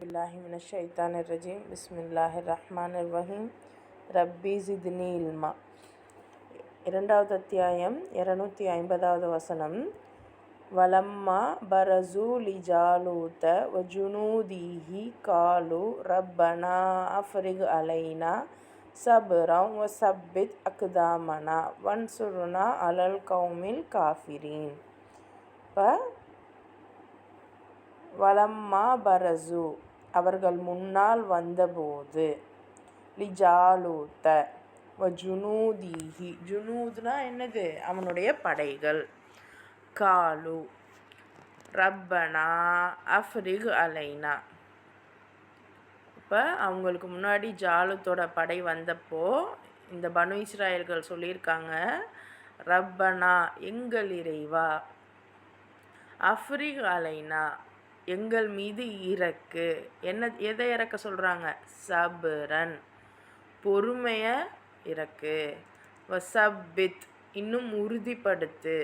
பில்லாஹி மினஷ் ஷைத்தானிர் ரஜீம். பிஸ்மில்லாஹிர் ரஹ்மானிர் ரஹீம். ரப்பி ஜித்னி இல்மா. இரண்டாவது அத்தியாயம் 250வது வசனம். வலம்மா பரசு லிஜாலூத வஜுனூதிஹி காலு ரப்பனா அஃப்ரிக் அலைனா சப்ரம் வசப்பித் அக்தாமனா வன்சுர்னா அலல் கௌமில் காஃபிரீன். இப்போ வலம்மா பரசு அவர்கள் முன்னால் வந்தபோது, லிஜாலூத்த வஜுனூதிஹி ஜுனூத்னா என்னது? அவனுடைய படைகள். காலு ரப்பனா அஃப்ரிக் அலைனா. இப்போ அவங்களுக்கு முன்னாடி ஜாலுத்தோட படை வந்தப்போ இந்த பனு இஸ்ராயல்கள் சொல்லியிருக்காங்க, ரப்பனா எங்கள் இறைவா, அஃப்ரிக் அலைனா எங்கள் மீது இறக்கு. எதை இறக்க சொல்கிறாங்க? சபுரன் பொறுமையை இறக்கு. வசப்பித் இன்னும் உறுதிப்படுத்து.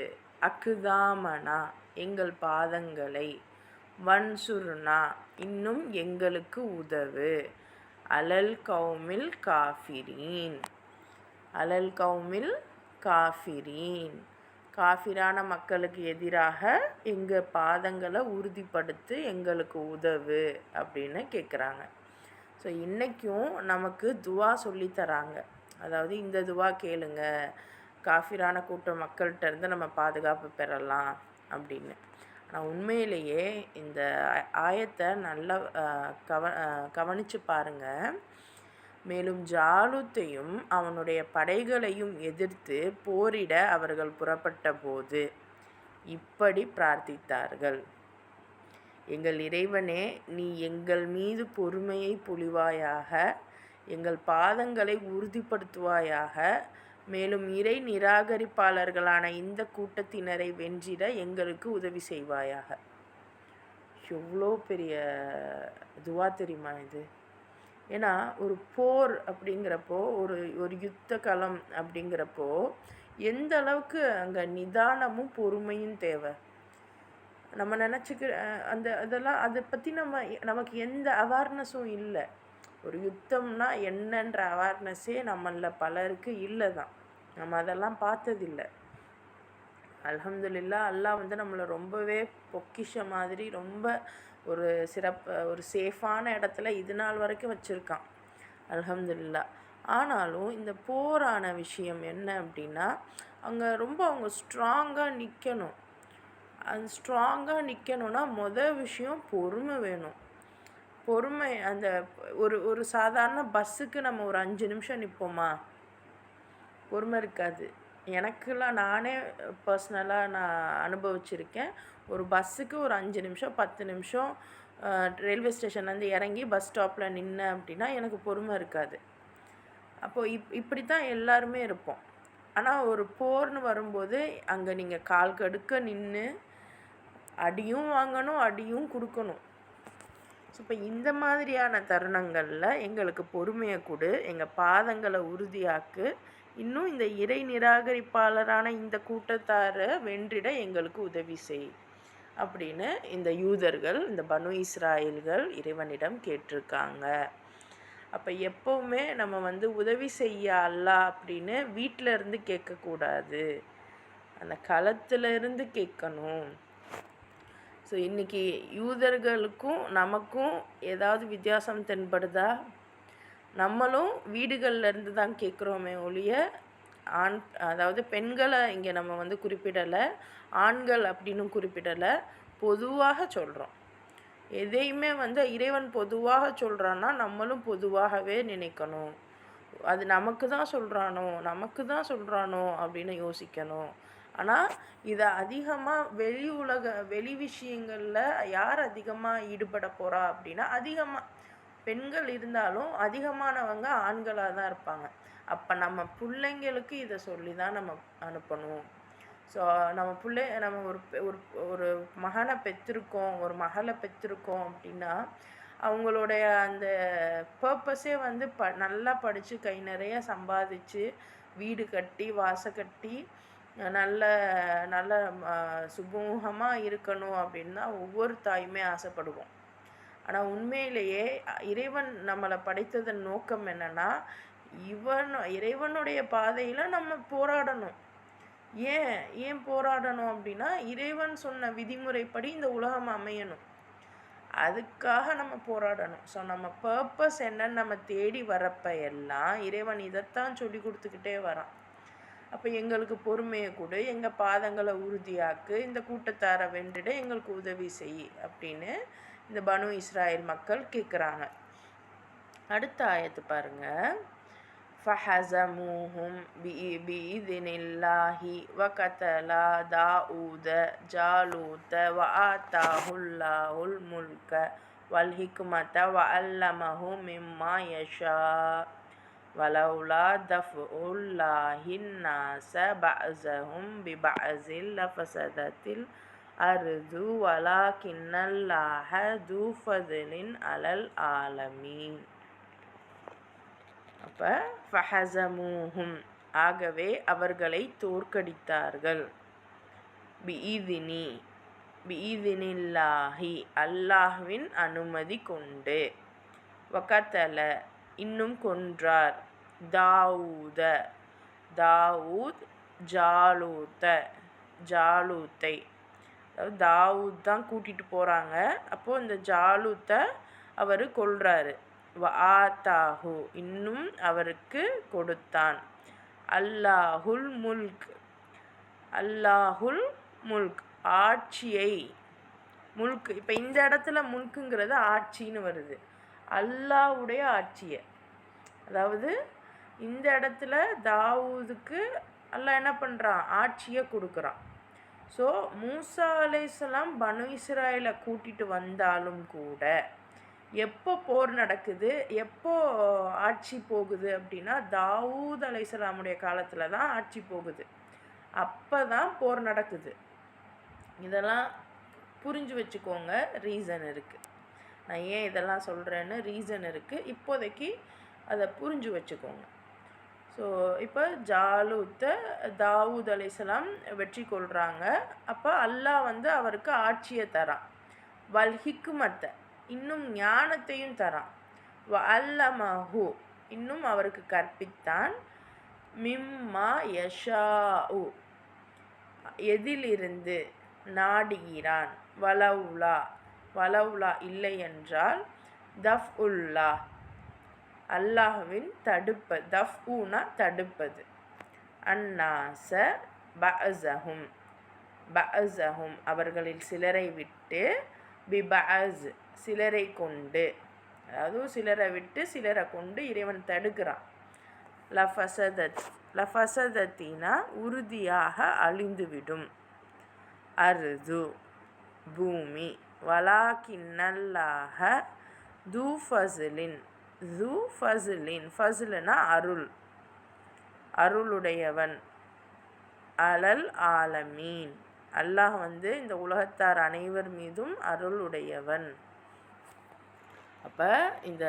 அக்குதாமனா எங்கள் பாதங்களை. வன்சுர்னா இன்னும் எங்களுக்கு உதவு. அலல் கௌமில் காஃபிரீன். அலல் கௌமில் காஃபிரீன் காஃபிரான மக்களுக்கு எதிராக எங்கள் பாதங்களை உறுதிப்படுத்து, எங்களுக்கு உதவு அப்படின்னு கேட்குறாங்க. ஸோ இன்றைக்கும் நமக்கு துவா சொல்லித்தராங்க. அதாவது இந்த துவா கேளுங்க, காஃபிரான கூட்ட மக்கள்கிட்ட இருந்து நம்ம பாதுகாப்பு பெறலாம் அப்படின்னு. ஆனால் உண்மையிலேயே இந்த ஆயத்தை நல்லா கவனித்து பாருங்கள். மேலும் ஜாலுத்தையும் அவனுடைய படைகளையும் எதிர்த்து போரிட அவர்கள் புறப்பட்ட போது இப்படி பிரார்த்தித்தார்கள். எங்கள் இறைவனே, நீ எங்கள் மீது பொறுமையை பொழிவாயாக, எங்கள் பாதங்களை உறுதிப்படுத்துவாயாக, மேலும் இறை நிராகரிப்பாளர்களான இந்த கூட்டத்தினரை வென்றிட எங்களுக்கு உதவி செய்வாயாக. எவ்வளோ பெரிய துவா தெரியுமா இது? ஏன்னா ஒரு போர் அப்படிங்கிறப்போ, ஒரு யுத்த களம் அப்படிங்கிறப்போ எந்த அளவுக்கு அங்கே நிதானமும் பொறுமையும் தேவை. நம்ம அதெல்லாம் அதை பற்றி நமக்கு எந்த அவேர்னஸும் இல்லை. ஒரு யுத்தம்னா என்னன்ற அவேர்னஸே நம்மளில் பலருக்கு இல்லை தான். நம்ம அதெல்லாம் பார்த்ததில்லை. அல்ஹம்துலில்லாஹ், அல்லாஹ் நம்மளை ரொம்பவே பொக்கிஷ மாதிரி ரொம்ப ஒரு ஒரு சேஃபான இடத்துல இது நாள் வரைக்கும் வச்சுருக்கான். அல்ஹம்துலில்லாஹ். ஆனாலும் இந்த போரான விஷயம் என்ன அப்படின்னா, அங்கே அவங்க ஸ்ட்ராங்காக நிற்கணும். அது ஸ்ட்ராங்காக நிற்கணுன்னா விஷயம் பொறுமை வேணும். பொறுமை. அந்த ஒரு சாதாரண பஸ்ஸுக்கு நம்ம ஒரு 5 நிமிஷம் நிற்போமா? பொறுமை இருக்காது. எனக்கெல்லாம் நானே பர்சனலாக நான் அனுபவிச்சிருக்கேன். ஒரு பஸ்ஸுக்கு ஒரு 5 நிமிஷம் 10 நிமிஷம் ரயில்வே ஸ்டேஷன்லேருந்து இறங்கி பஸ் ஸ்டாப்பில் நின்னேன் அப்படின்னா எனக்கு பொறுமை இருக்காது. அப்போது இப்படி தான் எல்லாருமே இருப்போம். ஆனால் ஒரு போர்னு வரும்போது அங்கே நீங்கள் கால் கடுக்க நின்று அடியும் வாங்கணும், அடியும் கொடுக்கணும். ஸோ இப்போ இந்த மாதிரியான தருணங்களில் எங்களுக்கு பொறுமையை கொடு, எங்கள் பாதங்களை உறுதியாக்கு, இன்னும் இந்த இறை நிராகரிப்பாளரான இந்த கூட்டத்தாரை வென்றிட எங்களுக்கு உதவி செய் அப்படின்னு இந்த யூதர்கள், இந்த பனு இஸ்ராயல்கள் இறைவனிடம் கேட்டிருக்காங்க. அப்போ எப்போவுமே நம்ம உதவி செய்ய அல்லாஹ் அப்படின்னு வீட்டில் இருந்து கேட்கக்கூடாது, அந்த களத்தில் இருந்து கேட்கணும். ஸோ இன்றைக்கி யூதர்களுக்கும் நமக்கும் ஏதாவது வித்தியாசம் தென்படுதா? நம்மளும் வீடுகள்லேருந்து தான் கேட்குறோமே ஒழிய அதாவது பெண்களை இங்கே நம்ம குறிப்பிடலை, ஆண்கள் அப்படின்னு குறிப்பிடலை, பொதுவாக சொல்கிறோம். எதையுமே இறைவன் பொதுவாக சொல்கிறான்னா நம்மளும் பொதுவாகவே நினைக்கணும். அது நமக்கு தான் சொல்கிறானோ அப்படின்னு யோசிக்கணும். ஆனால் இதை அதிகமாக வெளி விஷயங்களில் யார் அதிகமாக ஈடுபட போகிறா அப்படின்னா, அதிகமாக பெண்கள் இருந்தாலும் அதிகமானவங்க ஆண்களாக தான் இருப்பாங்க. அப்போ நம்ம பிள்ளைங்களுக்கு இதை சொல்லி தான் நம்ம அனுப்பணும். ஸோ நம்ம ஒரு மகனை பெற்றிருக்கோம், ஒரு மகளை பெற்றிருக்கோம் அப்படின்னா அவங்களுடைய அந்த பர்பஸே நல்லா படித்து கை நிறைய சம்பாதிச்சு வீடு கட்டி வாசல் கட்டி நல்ல நல்ல சுமூகமாக இருக்கணும் அப்படின்னு தான் ஒவ்வொரு தாயுமே ஆசைப்படுவோம். ஆனால் உண்மையிலேயே இறைவன் நம்மளை படைத்ததன் நோக்கம் என்னென்னா, இறைவனுடைய பாதையில் நம்ம போராடணும். ஏன் போராடணும் அப்படின்னா, இறைவன் சொன்ன விதிமுறைப்படி இந்த உலகம் அமையணும். அதுக்காக நம்ம போராடணும். ஸோ நம்ம பர்பஸ் என்னன்னு நம்ம தேடி வரப்ப எல்லாம் இறைவன் இதைத்தான் சொல்லி கொடுத்துக்கிட்டே வரான். அப்போ எங்களுக்கு பொறுமையை கொடு, எங்கள் பாதங்களை உறுதியாக்கு, இந்த கூட்டத்தாரை வென்றுட எங்களுக்கு உதவி செய் அப்படின்னு இந்த பனு இஸ்ராயல் மக்கள் கேட்குறாங்க. அடுத்த ஆயத்து பாருங்க. فَحَزَمُوهُمْ بِإِذْنِ اللَّهِ وَقَتَلَ دَاوُودَ جَالُوتَ وَآتَاهُ اللَّهُ الْمُلْكَ وَالْحِكْمَةَ وَعَلَّمَهُ مِمَّا يَشَاءُ وَلَوْلَا دَفْعُ اللَّهِ النَّاسَ بَعْضَهُم بِبَعْضٍ لَفَسَدَتِ الْأَرْضُ وَلَكِنَّ اللَّهَ ذُو فَضْلٍ عَلَى الْعَالَمِينَ. அப்போ ஃபஹஸமூஹும், ஆகவே அவர்களை தோற்கடித்தார்கள். பிஇதினில்லாஹி, அல்லாஹ்வின் அனுமதி கொண்டு. வகத்தல, இன்னும் கொன்றார். தாவூத் ஜாலூத்தை, அதாவது தாவூத் தான் கூட்டிகிட்டு போகிறாங்க. அப்போது இந்த ஜாலூத்தை அவர் கொல்றாரு. வஆத்தாஹு, இன்னும் அவருக்கு கொடுத்தான். அல்லாஹுல் முல்க், ஆட்சியை. முல்க், இப்போ இந்த இடத்துல முல்க்குங்கிறது ஆட்சின்னு வருது. அல்லாஹ்வுடைய ஆட்சியை, அதாவது இந்த இடத்துல தாவூதுக்கு அல்லாஹ் என்ன பண்ணுறான், ஆட்சியை கொடுக்குறான். ஸோ மூசா அலைஹிஸ்ஸலாம் பனு இஸ்ராயலை கூட்டிகிட்டு வந்தாலும் கூட எப்போ போர் நடக்குது, எப்போ ஆட்சி போகுது அப்படின்னா, தாவூத் அலைஹிஸ்ஸலாமுடைய காலத்தில் தான் ஆட்சி போகுது. அப்போ தான் போர் நடக்குது. இதெல்லாம் புரிஞ்சு வச்சுக்கோங்க. ரீசன் இருக்குது. நான் ஏன் இதெல்லாம் சொல்கிறேன்னு ரீசன் இருக்குது. இப்போதைக்கு அதை புரிஞ்சு வச்சுக்கோங்க. ஸோ இப்போ தாவூத் அலைஹிஸ்ஸலாம் வெற்றி கொள்கிறாங்க. அப்போ அல்லாஹ் அவருக்கு ஆட்சியை தரான். வல்ஹிக்குமத்தை, இன்னும் ஞானத்தையும் தரான். வஅல்லமஹு, இன்னும் அவருக்கு கற்பித்தான். மிம்மா யஷாஉ, எதிலிருந்து நாடுகிறான். வலவுலா இல்லை என்றால் தஃப்உல்லா, அல்லாஹ்வின் தஃப்ஊனா தடுப்பது. அன்னாஸ பஅஸஹும், அவர்களில் சிலரை விட்டு, பிபஅஸ், சிலரை கொண்டு, அதாவது சிலரை விட்டு சிலரை கொண்டு இறைவன் தடுக்கிறான். லஃபசதத்தினா, உறுதியாக அழிந்துவிடும். அர்து, பூமி. வலாக்கின்னல்லாஹ து ஃபஸ்லின், ஃபஸ்லுனா அருளுடையவன். அலல் ஆலமீன், அல்லாஹ் இந்த உலகத்தார் அனைவர் மீதும் அருளுடையவன். அப்போ இந்த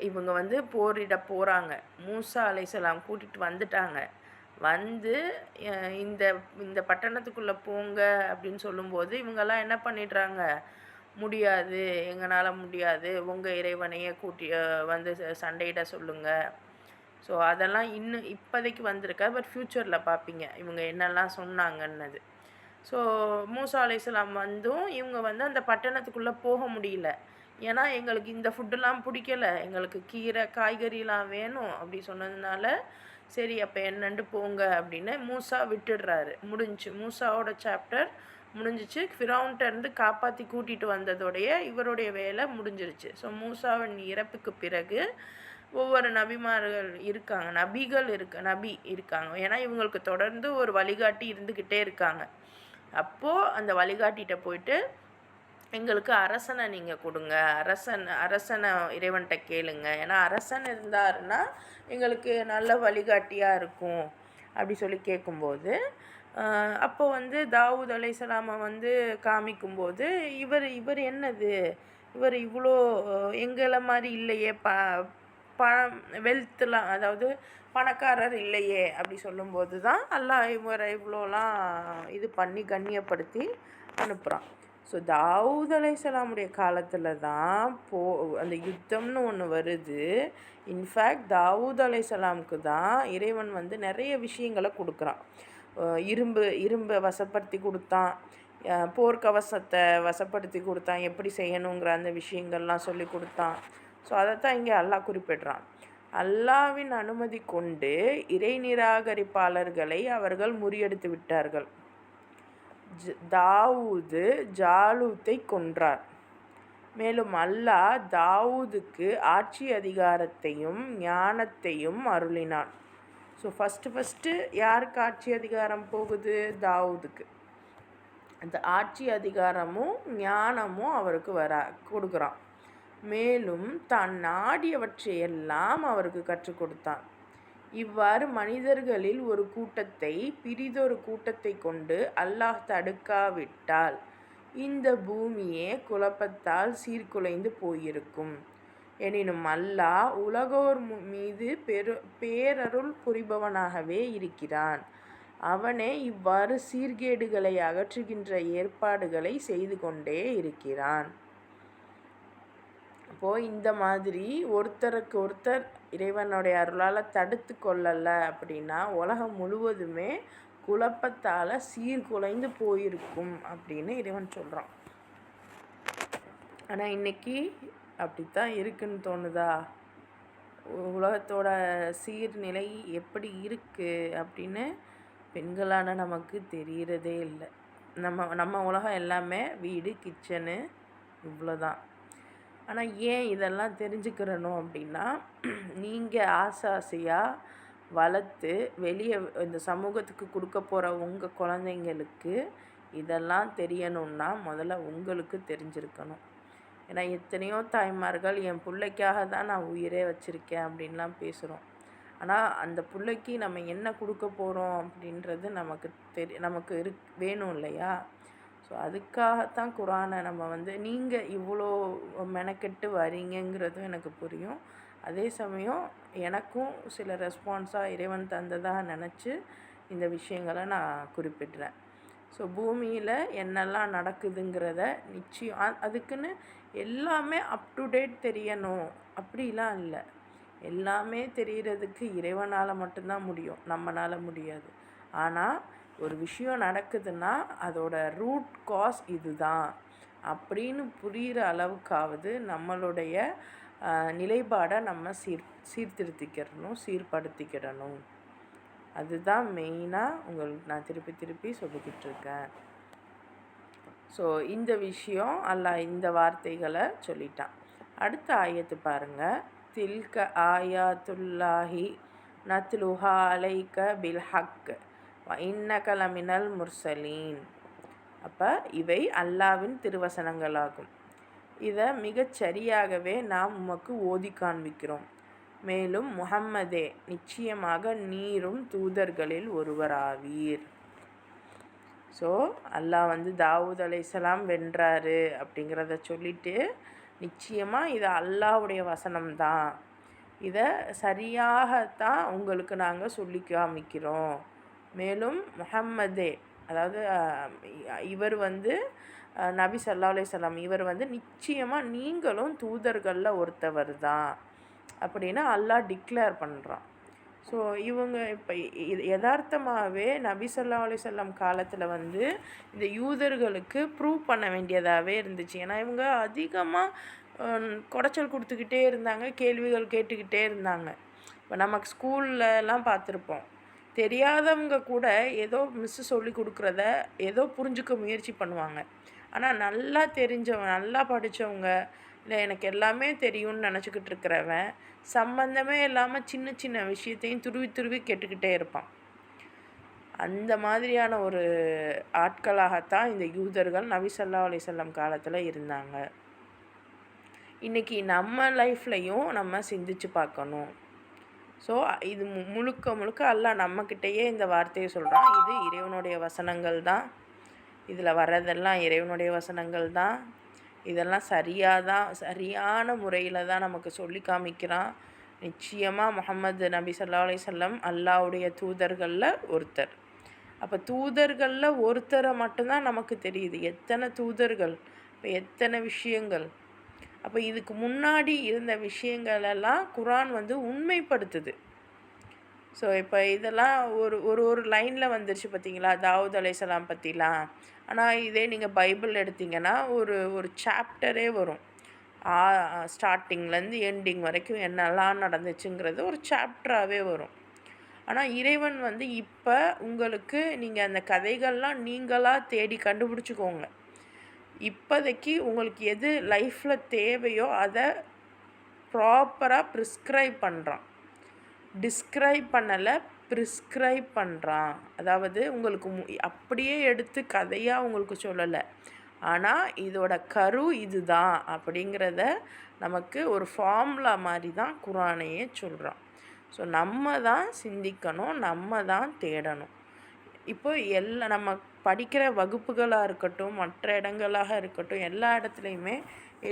இவங்க போரிட போகிறாங்க. மூசா அலைஹிஸ்ஸலாம் கூட்டிகிட்டு வந்துட்டாங்க. இந்த பட்டணத்துக்குள்ளே போங்க அப்படின்னு சொல்லும்போது இவங்கெல்லாம் என்ன பண்ணிடுறாங்க, முடியாது, எங்களால் முடியாது, உங்கள் இறைவனையே சண்டையிட சொல்லுங்கள். ஸோ அதெல்லாம் இன்னும் இப்போதைக்கு வந்திருக்கா, பட் ஃப்யூச்சரில் பார்ப்பீங்க இவங்க என்னெல்லாம் சொன்னாங்கன்னது. ஸோ மூசா அலைஹிஸ்ஸலாம் இவங்க அந்த பட்டணத்துக்குள்ளே போக முடியல. ஏன்னா எங்களுக்கு இந்த ஃபுட்டெல்லாம் பிடிக்கல, எங்களுக்கு கீரை காய்கறிலாம் வேணும் அப்படி சொன்னதுனால, சரி அப்போ என்னண்டு போங்க அப்படின்னு மூசா விட்டுடுறாரு. மூசாவோட சாப்டர் முடிஞ்சிச்சு. ஃபிரௌன்கிட்டேருந்து காப்பாற்றி கூட்டிகிட்டு வந்ததோடைய இவருடைய வேலை முடிஞ்சிருச்சு. ஸோ மூசாவின் இறப்புக்கு பிறகு ஒவ்வொரு நபிமார்கள் இருக்காங்க, நபி இருக்காங்க. ஏன்னா இவங்களுக்கு தொடர்ந்து ஒரு வழிகாட்டி இருந்துக்கிட்டே இருக்காங்க. அப்போது அந்த வழிகாட்டிகிட்ட போயிட்டு, எங்களுக்கு அரசனை நீங்கள் கொடுங்க, அரசனை இறைவன்கிட்ட கேளுங்க, ஏன்னா அரசன் இருந்தாருன்னா எங்களுக்கு நல்ல வழிகாட்டியாக இருக்கும் அப்படி சொல்லி கேட்கும்போது, அப்போ தாவூத் அலைஹிஸ்ஸலாமை காமிக்கும்போது இவர் என்னது, இவர் இவ்வளோ எங்களை மாதிரி இல்லையே, வெல்த்லாம், அதாவது பணக்காரர் இல்லையே அப்படி சொல்லும்போது தான் அல்லாஹ் இவரை இவ்வளோலாம் இது பண்ணி கண்ணியப்படுத்தி அனுப்புகிறான். ஸோ தாவூத் அலைஹிஸ்ஸலாமுடைய காலத்தில் தான் அந்த யுத்தம்னு ஒன்று வருது. இன்ஃபேக்ட் தாவூத் அலைஹிஸ்ஸலாமுக்கு தான் இறைவன் வந்து நிறைய விஷயங்களை கொடுக்குறான். இரும்பை வசப்படுத்தி கொடுத்தான், போர்க்கவசத்தை வசப்படுத்தி கொடுத்தான், எப்படி செய்யணுங்கிற அந்த விஷயங்கள்லாம் சொல்லி கொடுத்தான். ஸோ அதைத்தான் இங்கே அல்லாஹ் குறிப்பிடுறான். அல்லாவின் அனுமதி கொண்டு இறை நிராகரிப்பாளர்களை அவர்கள் முறியடித்து விட்டார்கள். தாவூது ஜாலூத்தை கொன்றார். மேலும் அல்லாஹ் தாவூதுக்கு ஆட்சி அதிகாரத்தையும் ஞானத்தையும் அருளினான். ஸோ ஃபஸ்ட்டு யாருக்கு ஆட்சி அதிகாரம் போகுது? தாவூதுக்கு. அந்த ஆட்சி அதிகாரமும் ஞானமும் அவருக்கு கொடுக்குறான். மேலும் தான் நாடியவற்றையெல்லாம் அவருக்கு கற்றுக் கொடுத்தான். இவ்வாறு மனிதர்களில் ஒரு கூட்டத்தை பிறிதொரு கூட்டத்தை கொண்டு அல்லாஹ் தடுக்காவிட்டால் இந்த பூமியே குழப்பத்தால் சீர்குலைந்து போயிருக்கும். எனினும் அல்லாஹ் உலகோர் மீது பேரருள் புரிபவனாகவே இருக்கிறான். அவனே இவ்வாறு சீர்கேடுகளை அகற்றுகின்ற ஏற்பாடுகளை செய்து கொண்டே இருக்கிறான். அப்போது இந்த மாதிரி ஒருத்தருக்கு ஒருத்தர் இறைவனுடைய அருளால் தடுத்து கொள்ளலை அப்படின்னா உலகம் முழுவதுமே குழப்பத்தால் சீர்குலைந்து போயிருக்கும் அப்படின்னு இறைவன் சொல்கிறான். ஆனால் இன்றைக்கி அப்படித்தான் இருக்குன்னு தோணுதா? உலகத்தோட சீர்நிலை எப்படி இருக்குது அப்படின்னு பெண்களான நமக்கு தெரிகிறதே இல்லை. நம்ம உலகம் எல்லாமே வீடு, கிச்சனு, இவ்வளோதான். ஆனால் ஏன் இதெல்லாம் தெரிஞ்சுக்கிறணும் அப்படின்னா, நீங்கள் ஆசையாக வளர்த்து வெளியே இந்த சமூகத்துக்கு கொடுக்க போகிற உங்கள் குழந்தைங்களுக்கு இதெல்லாம் தெரியணுன்னா முதல்ல உங்களுக்கு தெரிஞ்சிருக்கணும். ஏன்னா எத்தனையோ தாய்மார்கள் என் பிள்ளைக்காக தான் நான் உயிரே வச்சுருக்கேன் அப்படின்லாம் பேசுகிறோம். ஆனால் அந்த பிள்ளைக்கு நம்ம என்ன கொடுக்க போகிறோம் அப்படின்றது நமக்கு வேணும் இல்லையா? ஸோ அதுக்காகத்தான் குரானை நம்ம வந்து நீங்கள் இவ்வளோ மெனக்கெட்டு வரீங்கங்கிறதும் எனக்கு புரியும். அதே சமயம் எனக்கும் சில ரெஸ்பான்ஸாக இறைவன் தந்ததாக நினச்சி இந்த விஷயங்களை நான் குறிப்பிடுறேன். ஸோ பூமியில் என்னெல்லாம் நடக்குதுங்கிறத நிச்சயம் அதுக்குன்னு எல்லாமே அப் டு டேட் தெரியணும் அப்படிலாம் இல்லை. எல்லாமே தெரிகிறதுக்கு இறைவனால் மட்டும்தான் முடியும், நம்மளால் முடியாது. ஆனால் ஒரு விஷயம் நடக்குதுன்னா அதோட ரூட் காஸ் இதுதான் அப்படின்னு புரிகிற அளவுக்காவது நம்மளுடைய நிலைப்பாடை நம்ம சீர்படுத்திக்கிடணும். அதுதான் மெயினாக உங்களுக்கு நான் திருப்பி சொல்லிக்கிட்டு இருக்கேன். ஸோ இந்த விஷயம் அல்லாஹ் இந்த வார்த்தைகளை சொல்லிட்டான். அடுத்த ஆயத்து பாருங்கள். தில்க ஆயாத்துல்லாஹி நத்லுஹா அலைக பில் ஹக் வ இன்னக லமினல் முர்சலீன். அப்போ இவை அல்லாவின் திருவசனங்களாகும். இதை மிகச்சரியாகவே நாம் உமக்கு ஓதி காண்பிக்கிறோம். மேலும் முஹம்மதே, நிச்சயமாக நீரும் தூதர்களில் ஒருவராவீர். ஸோ அல்லாஹ் வந்து தாவூத் அலைஹிஸ்ஸலாம் வென்றாரு அப்படிங்கிறத சொல்லிவிட்டு நிச்சயமாக இது அல்லாஹ்வுடைய வசனம்தான், இதை சரியாகத்தான் உங்களுக்கு நாங்கள் சொல்லி காமிக்கிறோம். மேலும் முஹம்மதே, அதாவது இவர் வந்து நபி ஸல்லல்லாஹு அலைஹி வஸல்லம், இவர் வந்து நிச்சயமாக நீங்களும் தூதர்களில் ஒருத்தவர் தான் அப்படின்னு அல்லாஹ் டிக்ளேர் பண்ணுறான். ஸோ இவங்க இப்போ யதார்த்தமாகவே நபி ஸல்லல்லாஹு அலைஹி வஸல்லம் காலத்தில் வந்து இந்த யூதர்களுக்கு ப்ரூவ் பண்ண வேண்டியதாகவே இருந்துச்சு. ஏன்னா இவங்க அதிகமாக குடைச்சல் கொடுத்துக்கிட்டே இருந்தாங்க, கேள்விகள் கேட்டுக்கிட்டே இருந்தாங்க. இப்போ நமக்கு ஸ்கூல்லலாம் பார்த்துருப்போம், தெரியாதவங்க கூட ஏதோ மிஸ்ஸு சொல்லி கொடுக்குறத ஏதோ புரிஞ்சுக்க முயற்சி பண்ணுவாங்க. ஆனால் நல்லா தெரிஞ்சவங்க, நல்லா படித்தவங்க, இல்லை எனக்கு எல்லாமே தெரியும்னு நினச்சிக்கிட்டு இருக்கிறவன் சம்பந்தமே இல்லாமல் சின்ன சின்ன விஷயத்தையும் துருவி கேட்டுக்கிட்டே இருப்பான். அந்த மாதிரியான ஒரு ஆட்களாகத்தான் இந்த யூதர்கள் நபி ஸல்லல்லாஹு அலைஹி வஸல்லம் காலத்தில் இருந்தாங்க. இன்றைக்கி நம்ம லைஃப்லையும் நம்ம சிந்திச்சு பார்க்கணும். ஸோ இது முழுக்க அல்லாஹ் நம்மக்கிட்டேயே இந்த வார்த்தையை சொல்கிறான். இது இறைவனுடைய வசனங்கள் தான், இதில் வர்றதெல்லாம் இறைவனுடைய வசனங்கள் தான், இதெல்லாம் சரியான முறையில் தான் நமக்கு சொல்லி காமிக்கிறான். நிச்சயமாக முஹம்மது நபி ஸல்லல்லாஹு அலைஹி வஸல்லம் அல்லாஹ்வுடைய தூதர்களில் ஒருத்தர். அப்போ தூதர்களில் ஒருத்தரை மட்டும்தான் நமக்கு தெரியுது. எத்தனை தூதர்கள், இப்போ எத்தனை விஷயங்கள். அப்போ இதுக்கு முன்னாடி இருந்த விஷயங்களெல்லாம் குரான் உண்மைப்படுத்துது. ஸோ இப்போ இதெல்லாம் ஒரு ஒரு ஒரு லைனில் வந்துருச்சு பார்த்தீங்களா, தாவூத் அலைஹிஸ்ஸலாம் பற்றிலாம். ஆனால் இதே நீங்கள் பைபிள் எடுத்திங்கன்னா ஒரு ஒரு சாப்டரே வரும். ஸ்டார்டிங்லேருந்து எண்டிங் வரைக்கும் என்னெல்லாம் நடந்துச்சுங்கிறது ஒரு சாப்டராகவே வரும். ஆனால் இறைவன் இப்போ உங்களுக்கு நீங்கள் அந்த கதைகள்லாம் நீங்களாக தேடி கண்டுபிடிச்சிக்கோங்க. இப்போதைக்கு உங்களுக்கு எது லைஃப்பில் தேவையோ அதை ப்ராப்பராக ப்ரிஸ்கிரைப் பண்ணுறான். டிஸ்கிரைப் பண்ணலை, ப்ரிஸ்கிரைப் பண்ணுறான். அதாவது உங்களுக்கு அப்படியே எடுத்து கதையாக உங்களுக்கு சொல்லலை, ஆனால் இதோட கரு இதுதான் அப்படிங்கிறத நமக்கு ஒரு ஃபார்முலா மாதிரி தான் குரானையே சொல்கிறான். ஸோ நம்ம தான் சிந்திக்கணும், நம்ம தான் தேடணும். இப்போ நம்ம படிக்கிற வகுப்புகளாக இருக்கட்டும், மற்ற இடங்களாக இருக்கட்டும், எல்லா இடத்துலையுமே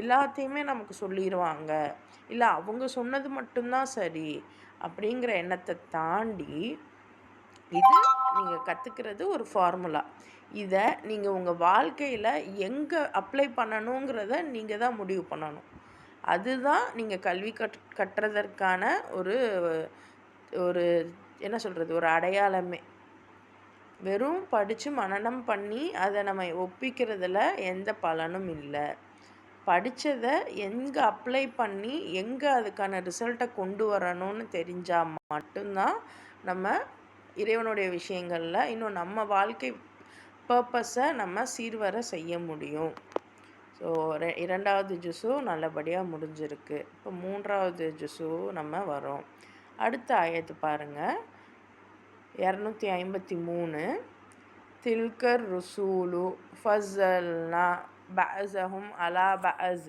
எல்லாத்தையுமே நமக்கு சொல்லிடுவாங்க, இல்லை அவங்க சொன்னது மட்டும்தான் சரி அப்படிங்கிற எண்ணத்தை தாண்டி இது நீங்கள் கற்றுக்கிறது ஒரு ஃபார்முலா. இதை நீங்கள் உங்கள் வாழ்க்கையில் எங்கே அப்ளை பண்ணணுங்கிறத நீங்கள் தான் முடிவு பண்ணணும். அதுதான் நீங்கள் கல்வி கற்றதற்கான ஒரு ஒரு என்ன சொல்கிறது, ஒரு அடையாளமே. வெறும் படித்து மனனம் பண்ணி அதை நம்ம ஒப்பிக்கிறதுல எந்த பலனும் இல்லை. படித்ததை எங்கே அப்ளை பண்ணி எங்கே அதுக்கான ரிசல்ட்டை கொண்டு வரணும்னு தெரிஞ்சால் மட்டும்தான் நம்ம இறைவனுடைய விஷயங்களில் இன்னும் நம்ம வாழ்க்கை பர்பஸை நம்ம சீர்வர செய்ய முடியும். ஸோ இரண்டாவது ஜுஸும் நல்லபடியாக முடிஞ்சிருக்கு. இப்போ மூன்றாவது ஜுஸு நம்ம வரோம். அடுத்த ஆயத்து பாருங்கள், 253. தில்கர் ருசூலு ஃபஸல்னா பஅஸஹும் அலா பஅஸ்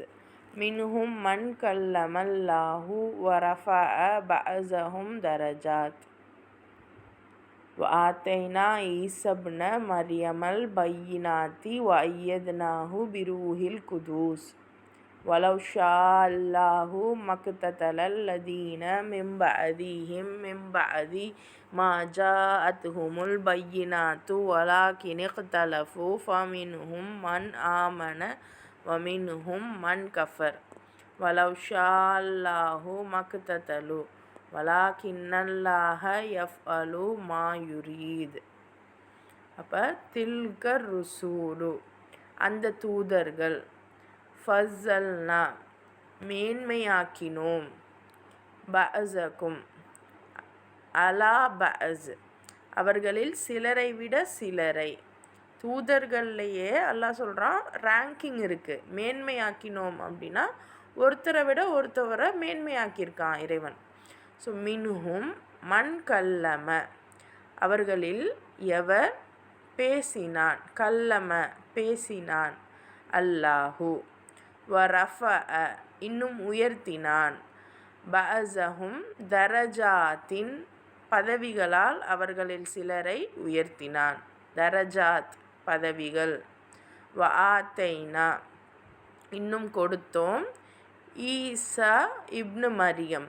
மின்ஹும் மன் கல்லமல்லாஹு வரஃபஅ பஅஸஹும் தரஜாத் وآتينا عيسى ابن مريم البينات وأيدناه بروح القدس ولو شاء الله ما اقتتل الذين من بعدهم من بعد ما جاءتهم البينات ولكن اختلفوا فمنهم من آمن ومنهم من كفر ولو شاء الله ما اقتتلوا வலாக்கின்னல்லாஹ யஃப்அலு மா யுரீத். அப்போ தில்கர் ருசூலு அந்த தூதர்கள், ஃபஸல்னா மேன்மையாக்கினோம், பஅஸகும் அலா பஅஸ் அவர்களில் சிலரை விட சிலரை. தூதர்கள்லையே அல்லாஹ் சொல்கிறான் ரேங்கிங் இருக்குது. மேன்மையாக்கினோம் அப்படின்னா ஒருத்தரை விட ஒருத்தவரை மேன்மையாக்கியிருக்கான் இறைவன். ஸோ மின்ஹும் மன் கல்லம அவர்களில் எவர் பேசினான், கல்லம பேசினான், அல்லாஹு வரஃபஅ இன்னும் உயர்த்தினான், பஅஸஹும் தரஜாத்தின் பதவிகளால் அவர்களில் சிலரை உயர்த்தினான், தரஜாத் பதவிகள், வஆத்தைனா இன்னும் கொடுத்தோம், ஈசா இப்னு மரியம்.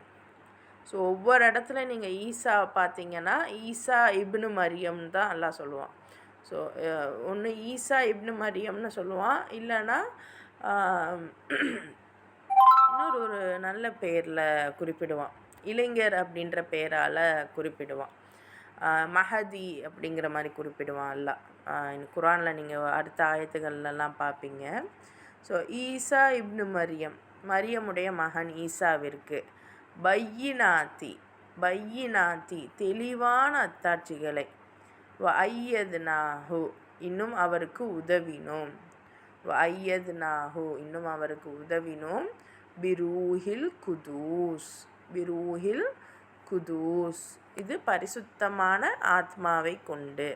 ஸோ ஒவ்வொரு இடத்துல நீங்கள் ஈசா பார்த்தீங்கன்னா ஈசா இப்னு மரியம் தான் அல்லாஹ் சொல்லுவான். ஸோ ஒன்று ஈசா இப்னு மரியம்னு சொல்லுவான், இல்லைன்னா இன்னொரு ஒரு நல்ல பேரில் குறிப்பிடுவான், இளைஞர் அப்படின்ற பேரால் குறிப்பிடுவான், மஹதி அப்படிங்கிற மாதிரி குறிப்பிடுவான் அல்லாஹ். குரானில் நீங்கள் அடுத்த ஆயத்துகள்லாம் பார்ப்பீங்க. ஸோ ஈசா இப்னு மரியம், மரியமுடைய மகன் ஈசாவிற்கு, பையினாத்தி பையினாத்தி தெளிவான அத்தாட்சிகளை, வஐயத்னாஹு இன்னும் அவருக்கு உதவினோம், வஐயத்னாஹு இன்னும் அவருக்கு உதவினோம், பிரூஹில் குதூஸ் பிரூஹில் குதூஸ் இது பரிசுத்தமான ஆத்மாவை கொண்டு,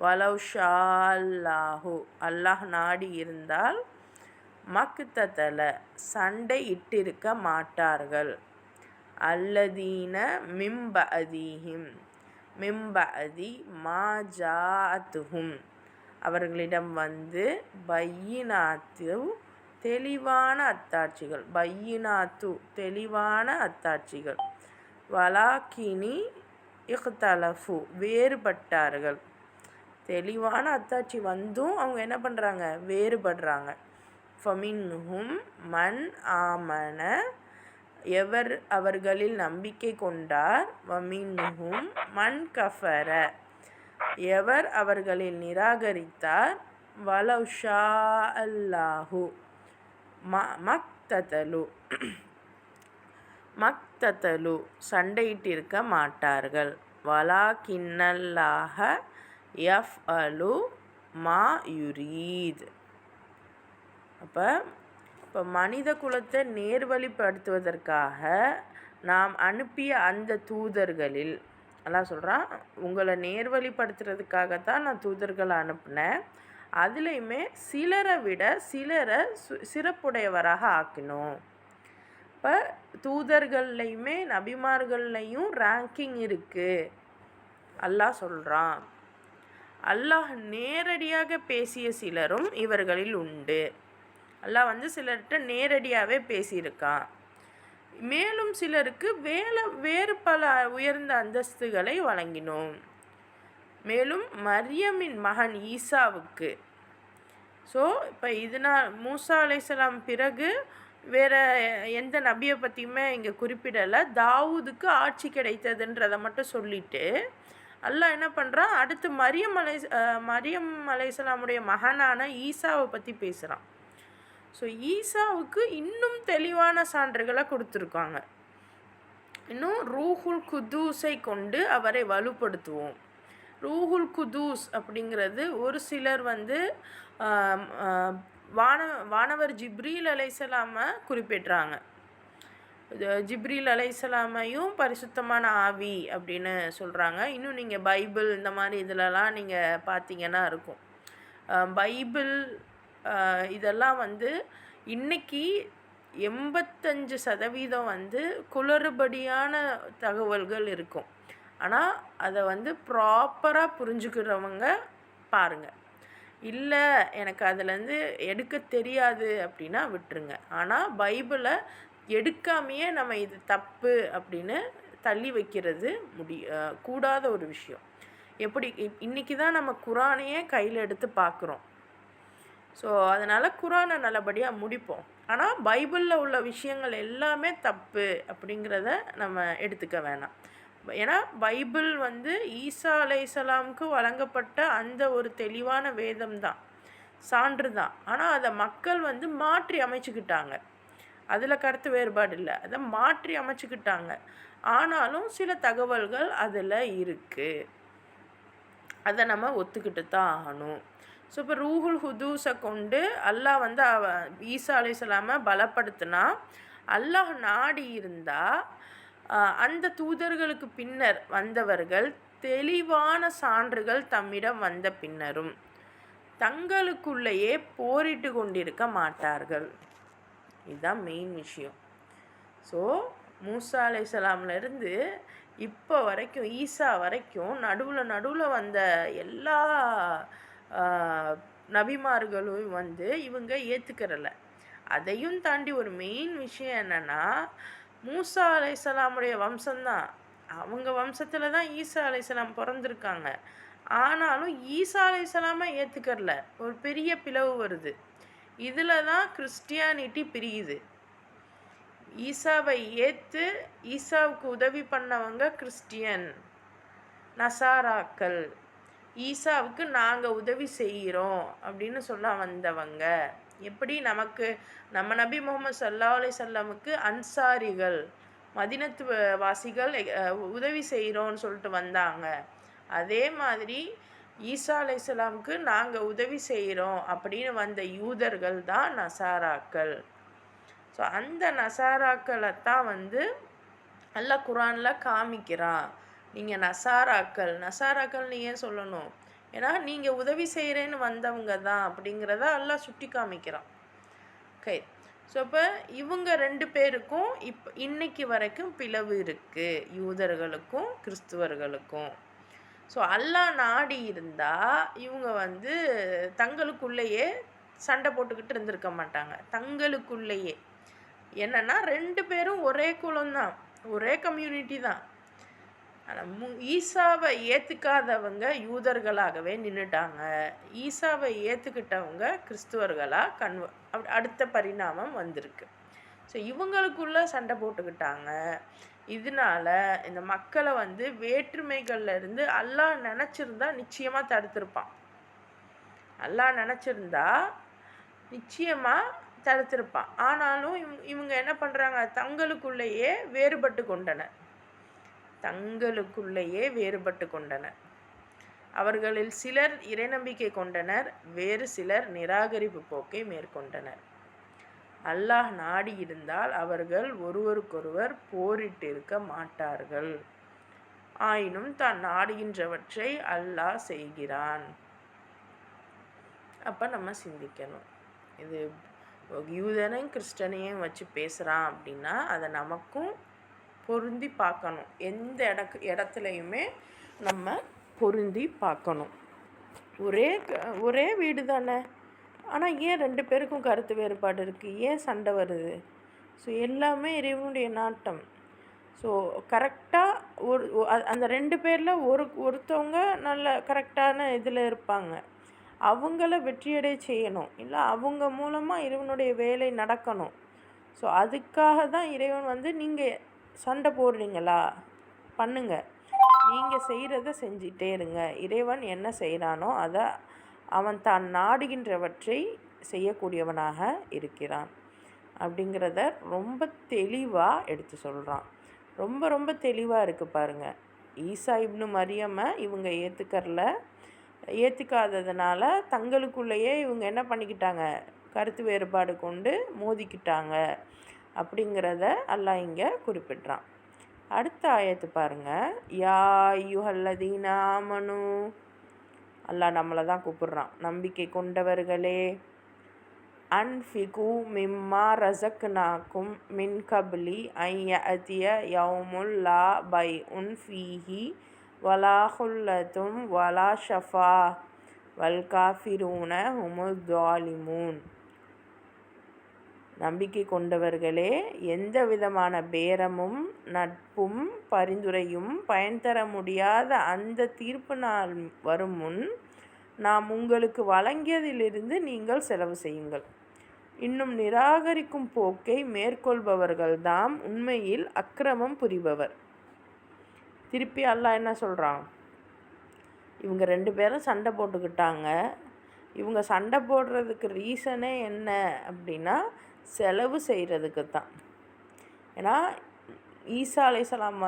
வலவ் ஷால்லாஹு அல்லாஹ் நாடி இருந்தால், மக்ததல சண்டை இட்டிருக்க மாட்டார்கள், அல்லதீன மிம்பஅதிஹிம் மிம்பஅதி மா ஜாஅத்துஹும் அவர்களிடம் பையினாத்து தெளிவான அத்தாட்சிகள், பையினாத்து தெளிவான அத்தாட்சிகள், வலாக்கினி இக்தலஃபு வேறுபட்டார்கள், தெளிவான அத்தாட்சி வந்தும் அவங்க என்ன பண்ணுறாங்க, வேறுபடுறாங்க. ஃபமின்ஹும் மன் ஆமன, எவர் அவர்களில் நம்பிக்கை கொண்டார், வமின்ஹும் மன் கஃபர, எவர் அவர்களில் நிராகரித்தார், வலவ் ஷா அல்லாஹு மக்ததலு சண்டையிட்டிருக்க மாட்டார்கள். வலாகின்னல்லாஹ யஃப்அலு மா யுரீத். இப்போ மனித குலத்தை நேர்வழிப்படுத்துவதற்காக நாம் அனுப்பிய அந்த தூதர்களில் அல்லாஹ் சொல்கிறான், உங்களை நேர்வழிப்படுத்துறதுக்காகத்தான் நான் தூதர்களை அனுப்பினேன். அதுலேயுமே சிலரை விட சிலரை சிறப்புடையவராக ஆக்கினோம். இப்போ தூதர்கள்லையுமே நபிமார்கள்லையும் ரேங்கிங் இருக்குது அல்லாஹ் சொல்கிறான். அல்லாஹ் நேரடியாக பேசிய சிலரும் இவர்களில் உண்டு. அல்லாஹ் சிலர்கிட்ட நேரடியாகவே பேசியிருக்கான். மேலும் சிலருக்கு வேறு பல உயர்ந்த அந்தஸ்துகளை வழங்கினோம். மேலும் மரியமின் மகன் ஈசாவுக்கு, ஸோ இப்போ இதனால் மூசா அலைஹிஸ்ஸலாம் பிறகு வேறு எந்த நபியை பற்றியுமே இங்கே குறிப்பிடலை. தாவூதுக்கு ஆட்சி கிடைத்ததுன்றதை மட்டும் சொல்லிவிட்டு அல்லாஹ் என்ன பண்ணுறான், அடுத்து மரியம் அலைஹிஸ்ஸலாமுடைய மகனான ஈசாவை பற்றி பேசுகிறான். ஸோ ஈசாவுக்கு இன்னும் தெளிவான சான்றுகளை கொடுத்துருக்காங்க. இன்னும் ரூஹுல் குதூஸை கொண்டு அவரை வலுப்படுத்துவோம். ரூஹுல் குதூஸ் அப்படிங்கிறது ஒரு சிலர் வானவர் ஜிப்ரீல் அலைஹிஸ்ஸலாமை குறிப்பிட்றாங்க. ஜிப்ரீல் அலைஹிஸ்ஸலாமையும் பரிசுத்தமான ஆவி அப்படின்னு சொல்கிறாங்க. இன்னும் நீங்கள் பைபிள் இந்த மாதிரி இதிலலாம் நீங்கள் பார்த்தீங்கன்னா இருக்கும். பைபிள் இதெல்லாம் இன்னைக்கு 85% குளறுபடியான தகவல்கள் இருக்கும். ஆனால் அதை ப்ராப்பராக புரிஞ்சுக்கிறவங்க பாருங்கள். இல்லை எனக்கு அதுலேருந்து எடுக்க தெரியாது அப்படின்னா விட்டுருங்க. ஆனால் பைபிளை எடுக்காமையே நம்ம இது தப்பு அப்படின்னு தள்ளி வைக்கிறது கூடாத ஒரு விஷயம். எப்படி இன்றைக்கி தான் நம்ம குரானையே கையில் எடுத்து பார்க்குறோம். ஸோ அதனால் குரானை நல்லபடியாக முடிப்போம். ஆனால் பைபிளில் உள்ள விஷயங்கள் எல்லாமே தப்பு அப்படிங்கிறத நம்ம எடுத்துக்க வேணாம். ஏன்னா பைபிள் ஈசா அலைஹிஸ்ஸலாமுக்கு வழங்கப்பட்ட அந்த ஒரு தெளிவான வேதம் தான், சான்று தான். ஆனால் அதை மக்கள் மாற்றி அமைச்சுக்கிட்டாங்க. அதில் கருத்து வேறுபாடு இல்லை, அதை மாற்றி அமைச்சுக்கிட்டாங்க. ஆனாலும் சில தகவல்கள் அதில் இருக்குது, அதை நம்ம ஒத்துக்கிட்டு தான் ஆகணும். ஸோ இப்போ ரூஹுல் ஹுதூஸை கொண்டு அல்லாஹ் ஈசா அலைஹிஸ்ஸலாமை பலப்படுத்தினா, அல்லாஹ் நாடி இருந்தால் அந்த தூதர்களுக்கு பின்னர் வந்தவர்கள் தெளிவான சான்றுகள் தம்மிடம் வந்த பின்னரும் தங்களுக்குள்ளேயே போரிட்டு கொண்டிருக்க மாட்டார்கள். இதுதான் மெயின் விஷயம். ஸோ மூசா அலைஹிஸ்ஸலாம்லேருந்து இப்போ வரைக்கும் ஈசா வரைக்கும் நடுவில் வந்த எல்லா நபிமார்களும் இவங்க ஏற்றுக்கிறல. அதையும் தாண்டி ஒரு மெயின் விஷயம் என்னென்னா, மூசா அலைஹிஸ்ஸலாமுடைய வம்சம்தான், அவங்க வம்சத்தில் தான் ஈசா அலைஹிஸ்ஸலாம் பிறந்திருக்காங்க. ஆனாலும் ஈசா அலைஹிஸ்ஸலாமை ஏற்றுக்கறல. ஒரு பெரிய பிளவு வருது. இதில் தான் கிறிஸ்டியானிட்டி பிரியுது. ஈசாவை ஏற்று ஈசாவுக்கு உதவி பண்ணவங்க கிறிஸ்டியன், நசாராக்கள். ஈசாவுக்கு நாங்கள் உதவி செய்கிறோம் அப்படின்னு சொல்ல வந்தவங்க. எப்படி நம்ம நபி முகமது ஸல்லல்லாஹு அலைஹி வஸல்லமுக்கு அன்சாரிகள், மதீனத்து வாசிகள் உதவி செய்கிறோன்னு சொல்லிட்டு வந்தாங்க. அதே மாதிரி ஈசா அலைஹிஸ்ஸலாமுக்கு நாங்கள் உதவி செய்கிறோம் அப்படின்னு வந்த யூதர்கள் தான் நசாராக்கள். ஸோ அந்த நசாராக்களை தான் அல்லாஹ் குரானில் காமிக்கிறான். நீங்கள் நசாராக்கள்னு ஏன் சொல்லணும்? ஏன்னா நீங்கள் உதவி செய்கிறேன்னு வந்தவங்க தான் அப்படிங்கிறத அல்லாஹ் சுட்டி காமிக்கிறான். ஓகே. ஸோ இப்போ இவங்க 2 பேருக்கும் இன்னைக்கு வரைக்கும் பிளவு இருக்குது, யூதர்களுக்கும் கிறிஸ்துவர்களுக்கும். ஸோ அல்லாஹ் நாடி இருந்தால் இவங்க தங்களுக்குள்ளேயே சண்டை போட்டுக்கிட்டு இருந்திருக்க மாட்டாங்க. தங்களுக்குள்ளேயே என்னென்னா 2 பேரும் ஒரே குலம்தான், ஒரே கம்யூனிட்டி தான். ஈசாவை ஏற்றுக்காதவங்க யூதர்களாகவே நின்றுட்டாங்க. ஈசாவை ஏற்றுக்கிட்டவங்க கிறிஸ்துவர்களாக அடுத்த பரிணாமம் வந்திருக்கு. ஸோ இவங்களுக்குள்ள சண்டை போட்டுக்கிட்டாங்க. இதனால இந்த மக்களை வேற்றுமைகள்ல இருந்து அல்லாஹ் நினச்சிருந்தா நிச்சயமாக தடுத்திருப்பான். அல்லாஹ் நினச்சிருந்தா நிச்சயமாக தடுத்திருப்பான். ஆனாலும் இவங்க என்ன பண்ணுறாங்க, தங்களுக்குள்ளேயே வேறுபட்டு கொண்டனர். அவர்களில் சிலர் இறைநம்பிக்கை கொண்டனர், வேறு சிலர் நிராகரிப்பு போக்கை மேற்கொண்டனர். அல்லாஹ் நாடி இருந்தால் அவர்கள் ஒருவருக்கொருவர் போரிட்டிருக்க மாட்டார்கள். ஆயினும் தான் நாடுகின்றவற்றை அல்லாஹ் செய்கிறான். அப்போ நம்ம சிந்திக்கணும், இது யூதனையும் கிறிஸ்டனையும் வச்சு பேசுகிறான் அப்படின்னா அதை நமக்கும் பொருந்தி பார்க்கணும். எந்த இடத்துலையுமே நம்ம பொருந்தி பார்க்கணும். ஒரே வீடு தானே, ஆனால் ஏன் 2 பேருக்கும் கருத்து வேறுபாடு இருக்குது, ஏன் சண்டை வருது? ஸோ எல்லாமே இறைவனுடைய நாட்டம். ஸோ கரெக்டாக அந்த 2 பேரில் ஒருத்தவங்க நல்ல கரெக்டான இதில் இருப்பாங்க, அவங்கள வெற்றியடைய செய்யணும், இல்லை அவங்க மூலமாக இறைவனுடைய வேலை நடக்கணும். ஸோ அதுக்காக தான் இறைவன் நீங்கள் சண்டை போடுறீங்களா, பண்ணுங்க, நீங்கள் செய்கிறத செஞ்சிட்டே இருங்க. இறைவன் என்ன செய்கிறானோ அதை அவன் தான் நாடுகின்றவற்றை செய்யக்கூடியவனாக இருக்கிறான் அப்படிங்கிறத ரொம்ப தெளிவாக எடுத்து சொல்கிறான். ரொம்ப ரொம்ப தெளிவாக இருக்குது பாருங்கள். ஈசா இப்னு மரியமை இவங்க ஏற்றுக்காததுனால தங்களுக்குள்ளேயே இவங்க என்ன பண்ணிக்கிட்டாங்க, கருத்து வேறுபாடு கொண்டு மோதிக்கிட்டாங்க அப்படிங்கிறத அல்லாஹ் இங்கே குறிப்பிட்றான். அடுத்த ஆயத்து பாருங்கள். யா அய்யுஹல்லதீன ஆமனு, அல்லாஹ் நம்மளை தான் கூப்பிட்றான், நம்பிக்கை கொண்டவர்களே, அன்ஃபிகு மிம்மா ரஸக்னாக்கும் மின் கப்லி ஐ யஅதிய யௌமுல் லா பைஉன் ஃபீஹி வலா ஹுல்லத்தும் வலா ஷஃபா வல் காஃபிரூன ஹுமுல் ஸாலிமூன். நம்பிக்கை கொண்டவர்களே, எந்த விதமான பேரமும் நட்பும் பரிந்துரையும் பயன் தர முடியாத அந்த தீர்ப்பு நாள் வரும் முன் நாம் உங்களுக்கு வழங்கியதிலிருந்து நீங்கள் செலவு செய்யுங்கள். இன்னும் நிராகரிக்கும் போக்கை மேற்கொள்பவர்கள்தாம் உண்மையில் அக்கிரமம் புரிபவர். திருப்பி அல்லாஹ் என்ன சொல்கிறான், இவங்க 2 பேரும் சண்டை போட்டுக்கிட்டாங்க. இவங்க சண்டை போடுறதுக்கு ரீசனே என்ன அப்படின்னா செலவு செய்கிறதுக்கு தான். ஏன்னா ஈசா அலைஹிஸ்ஸலாம்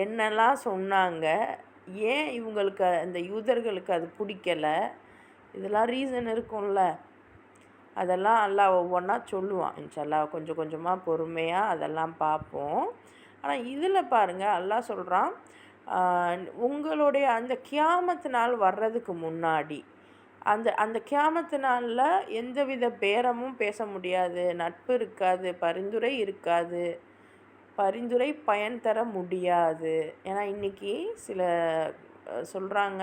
என்னெல்லாம் சொன்னாங்க, ஏன் இவங்களுக்கு அந்த யூதர்களுக்கு அது பிடிக்கலை, இதெல்லாம் ரீசன் இருக்கும்ல, அதெல்லாம் அல்லாஹ் ஒவ்வொன்றா சொல்லுவான். இன்ஷால்லாஹ் கொஞ்சம் கொஞ்சமாக பொறுமையாக அதெல்லாம் பார்ப்போம். ஆனால் இதில் பாருங்கள், அல்லாஹ் சொல்கிறான், உங்களுடைய அந்த கியாமத்து நாள் வர்றதுக்கு முன்னாடி அந்த கியாமத்து நாளில் எந்தவித பேரமும் பேச முடியாது, நட்பு இருக்காது, பரிந்துரை இருக்காது, பரிந்துரை பயன் தர முடியாது. ஏன்னா இன்றைக்கி சில சொல்கிறாங்க,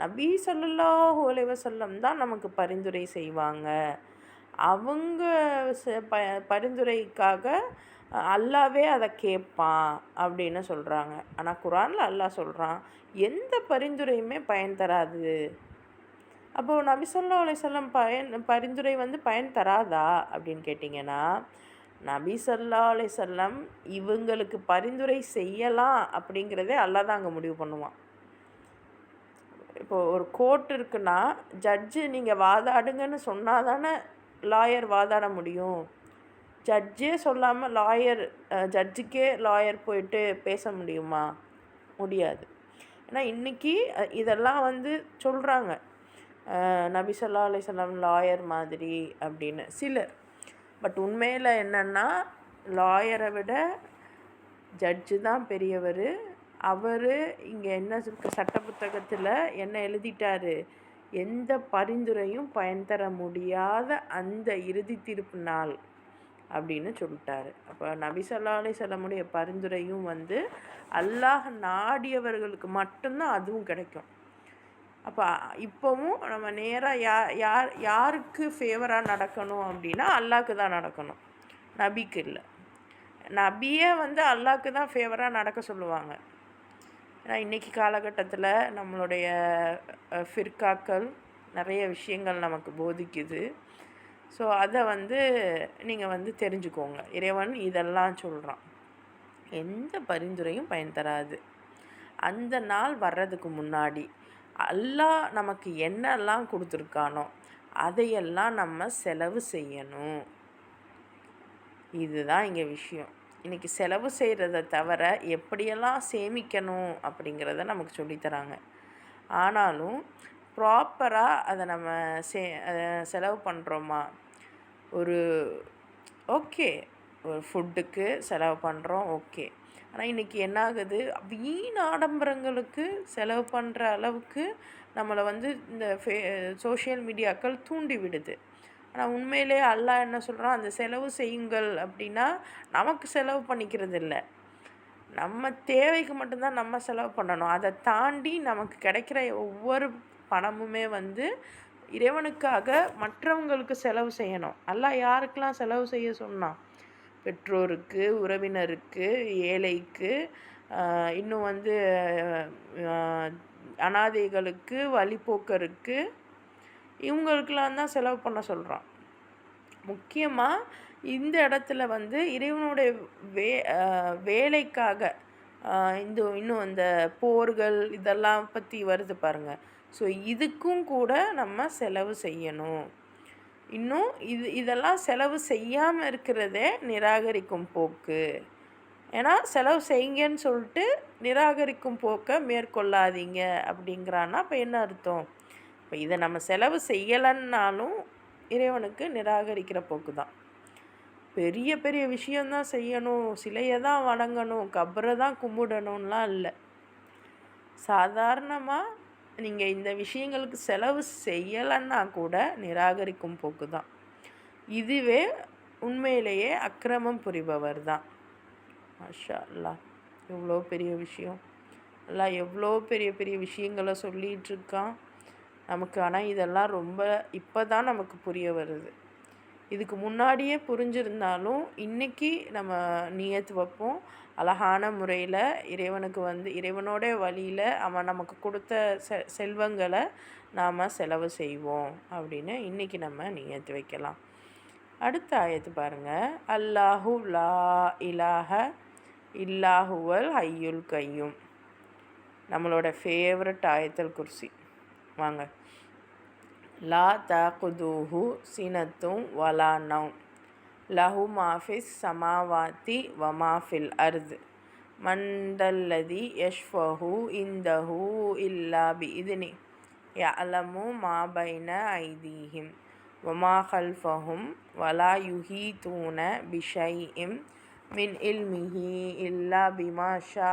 நபி ஸல்லல்லாஹு அலைஹி வஸல்லம் தான் நமக்கு பரிந்துரை செய்வாங்க, அவங்க பரிந்துரைக்காக அல்லாவே அதை கேட்பான் அப்படின்னு சொல்கிறாங்க. ஆனால் குர்ஆனில் அல்லாஹ் சொல்கிறான், எந்த பரிந்துரையுமே பயன் தராது. அப்போது நபி ஸல்லல்லாஹு அலைஹி வஸல்லம் பரிந்துரை பயன் தராதா அப்படின்னு கேட்டிங்கன்னா, நபி ஸல்லல்லாஹு அலைஹி வஸல்லம் இவங்களுக்கு பரிந்துரை செய்யலாம் அப்படிங்கிறதே அல்லாஹ் தான் அங்கே முடிவு பண்ணுவான். இப்போது ஒரு கோர்ட் இருக்குன்னா, ஜட்ஜு நீங்கள் வாதாடுங்கன்னு சொன்னால் தானே லாயர் வாதாட முடியும். ஜட்ஜே சொல்லாமல் ஜட்ஜுக்கே லாயர் போயிட்டு பேச முடியுமா? முடியாது. ஏன்னா இன்றைக்கி இதெல்லாம் சொல்கிறாங்க, நபி ஸல்லல்லாஹு அலைஹி வஸல்லம் லாயர் மாதிரி அப்படின்னு சிலர். பட் உண்மையில் என்னென்னா, லாயரை விட ஜட்ஜு தான் பெரியவர். அவர் இங்கே என்ன சட்ட புத்தகத்தில் என்ன எழுதிட்டார், எந்த பரிந்துரையும் பயன் தர முடியாத அந்த இறுதி தீர்ப்பு நாள் அப்படின்னு சொல்லிட்டாரு. அப்போ நபி ஸல்லல்லாஹு அலைஹி வஸல்லமுடைய பரிந்துரையும் அல்லாஹ் நாடியவர்களுக்கு மட்டும்தான் அதுவும் கிடைக்கும். அப்போ இப்போவும் நம்ம நேராக யாருக்கு ஃபேவராக நடக்கணும் அப்படின்னா அல்லாஹ்க்கு தான் நடக்கணும், நபிக்கு இல்லை. நபியே அல்லாஹ்க்கு தான் ஃபேவராக நடக்க சொல்லுவாங்க. ஏன்னா இன்றைக்கி காலகட்டத்தில் நம்மளுடைய ஃபிர்காக்கள் நிறைய விஷயங்கள் நமக்கு போதிக்குது. ஸோ அதை நீங்கள் தெரிஞ்சுக்கோங்க. இறைவன் இதெல்லாம் சொல்கிறான். எந்த பரிந்துரையும் பயன் தராது. அந்த நாள் வர்றதுக்கு முன்னாடி அல்லாஹ் நமக்கு என்னெல்லாம் கொடுத்துருக்கானோ அதையெல்லாம் நம்ம செலவு செய்யணும். இதுதான் இங்கே விஷயம். இன்றைக்கி செலவு செய்கிறத தவிர எப்படியெல்லாம் சேமிக்கணும் அப்படிங்கிறத நமக்கு சொல்லித்தராங்க. ஆனாலும் ப்ராப்பராக அதை நம்ம செலவு பண்ணுறோமா? ஒரு ஓகே, ஒரு ஃபுட்டுக்கு செலவு பண்ணுறோம், ஓகே. ஆனால் இன்றைக்கி என்ன ஆகுது, வீண் ஆடம்பரங்களுக்கு செலவு பண்ணுற அளவுக்கு நம்மளை இந்த சோஷியல் மீடியாக்கள் தூண்டி விடுது. ஆனால் உண்மையிலே அல்லாஹ் என்ன சொல்கிறான், அந்த செலவு செய்யுங்கள் அப்படின்னா நமக்கு செலவு பண்ணிக்கிறது இல்லை, நம்ம தேவைக்கு மட்டும்தான் நம்ம செலவு பண்ணணும். அதை தாண்டி நமக்கு கிடைக்கிற ஒவ்வொரு பணமுமே இறைவனுக்காக மற்றவங்களுக்கு செலவு செய்யணும். அல்லாஹ் யாருக்கெல்லாம் செலவு செய்ய சொன்னான்? பெற்றோருக்கு, உறவினருக்கு, ஏழைக்கு, இன்னும் அனாதைகளுக்கு, வழிப்போக்கருக்கு, இவங்களுக்கெல்லாம் தான் செலவு பண்ண சொல்கிறான். முக்கியமாக இந்த இடத்துல இறைவனுடைய வேலைக்காக இன்னும் அந்த போர்கள் இதெல்லாம் பற்றி வருது பாருங்கள். ஸோ இதுக்கும் கூட நம்ம செலவு செய்யணும். இன்னும் இதெல்லாம் செலவு செய்யாமல் இருக்கிறதே நிராகரிக்கும் போக்கு. ஏன்னா செலவு செய்யுங்கன்னு சொல்லிட்டு நிராகரிக்கும் போக்கை மேற்கொள்ளாதீங்க அப்படிங்கிறான்னா இப்போ என்ன அர்த்தம்? இப்போ இதை நம்ம செலவு செய்யலைன்னாலும் இறைவனுக்கு நிராகரிக்கிற போக்கு தான். பெரிய பெரிய விஷயந்தான் செய்யணும், சிலையை தான் வணங்கணும், கபரை தான் கும்பிடணும்லாம் இல்லை. சாதாரணமாக நீங்கள் இந்த விஷயங்களுக்கு செலவு செய்யலைன்னா கூட நிராகரிக்கும் போக்கு தான். இதுவே உண்மையிலேயே அக்கிரமம் புரிபவர் தான். மாஷா அல்லாஹ், எவ்வளோ பெரிய விஷயம். அல்லாஹ் எவ்வளோ பெரிய பெரிய விஷயங்களை சொல்லிகிட்ருக்கான் நமக்கு. ஆனால் இதெல்லாம் ரொம்ப இப்போ தான் நமக்கு புரிய வருது. இதுக்கு முன்னாடியே புரிஞ்சிருந்தாலும் இன்றைக்கி நம்ம நியத்து வைப்போம். அழகான முறையில் இறைவனுக்கு இறைவனோட வழியில் அவன் நமக்கு கொடுத்த செல்வங்களை நாம் செலவு செய்வோம் அப்படின்னு இன்றைக்கி நம்ம நியத்து வைக்கலாம். அடுத்த ஆயத்து பாருங்கள். அல்லாஹு லா இலாஹ இல்லாஹுவல் ஹய்யுல் கையும். நம்மளோட ஃபேவரட் ஆயத்தல் குர்சி. வாங்க. லா தகுதுஹு சினத்தும் வலா நௌம் லஹு மாஃபிஸ் சமாவாத்தி வமாஃபில் அர்து மண்டல்லதி யஷ்ஃபஹு இந்தஹு இல்லா பி இதுனி யஅலமு மா பைன ஐதீஹிம் வமா கல்ஃபஹும் வலா யுஹீதூன பிஷைஇம் மின் இல்மிஹி இல்லா பிமா ஷா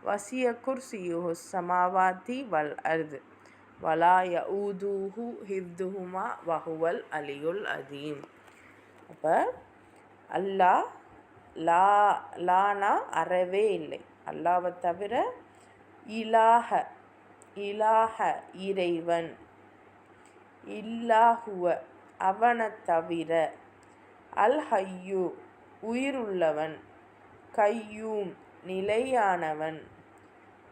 வசிய குர்சியுஹு சமாவாத்தி வல் அர்து வலா யஊதுஹு ஹிஃப்துஹுமா வஹுவல் அலியுல் அதீம். அப்போ அல்லாஹ் லானா அறவே இல்லை, அல்லாவை தவிர இலாஹ இறைவன், இல்லாஹுவ அவனை தவிர, அல் ஹய்யு உயிருள்ளவன், கையூம் நிலையானவன்,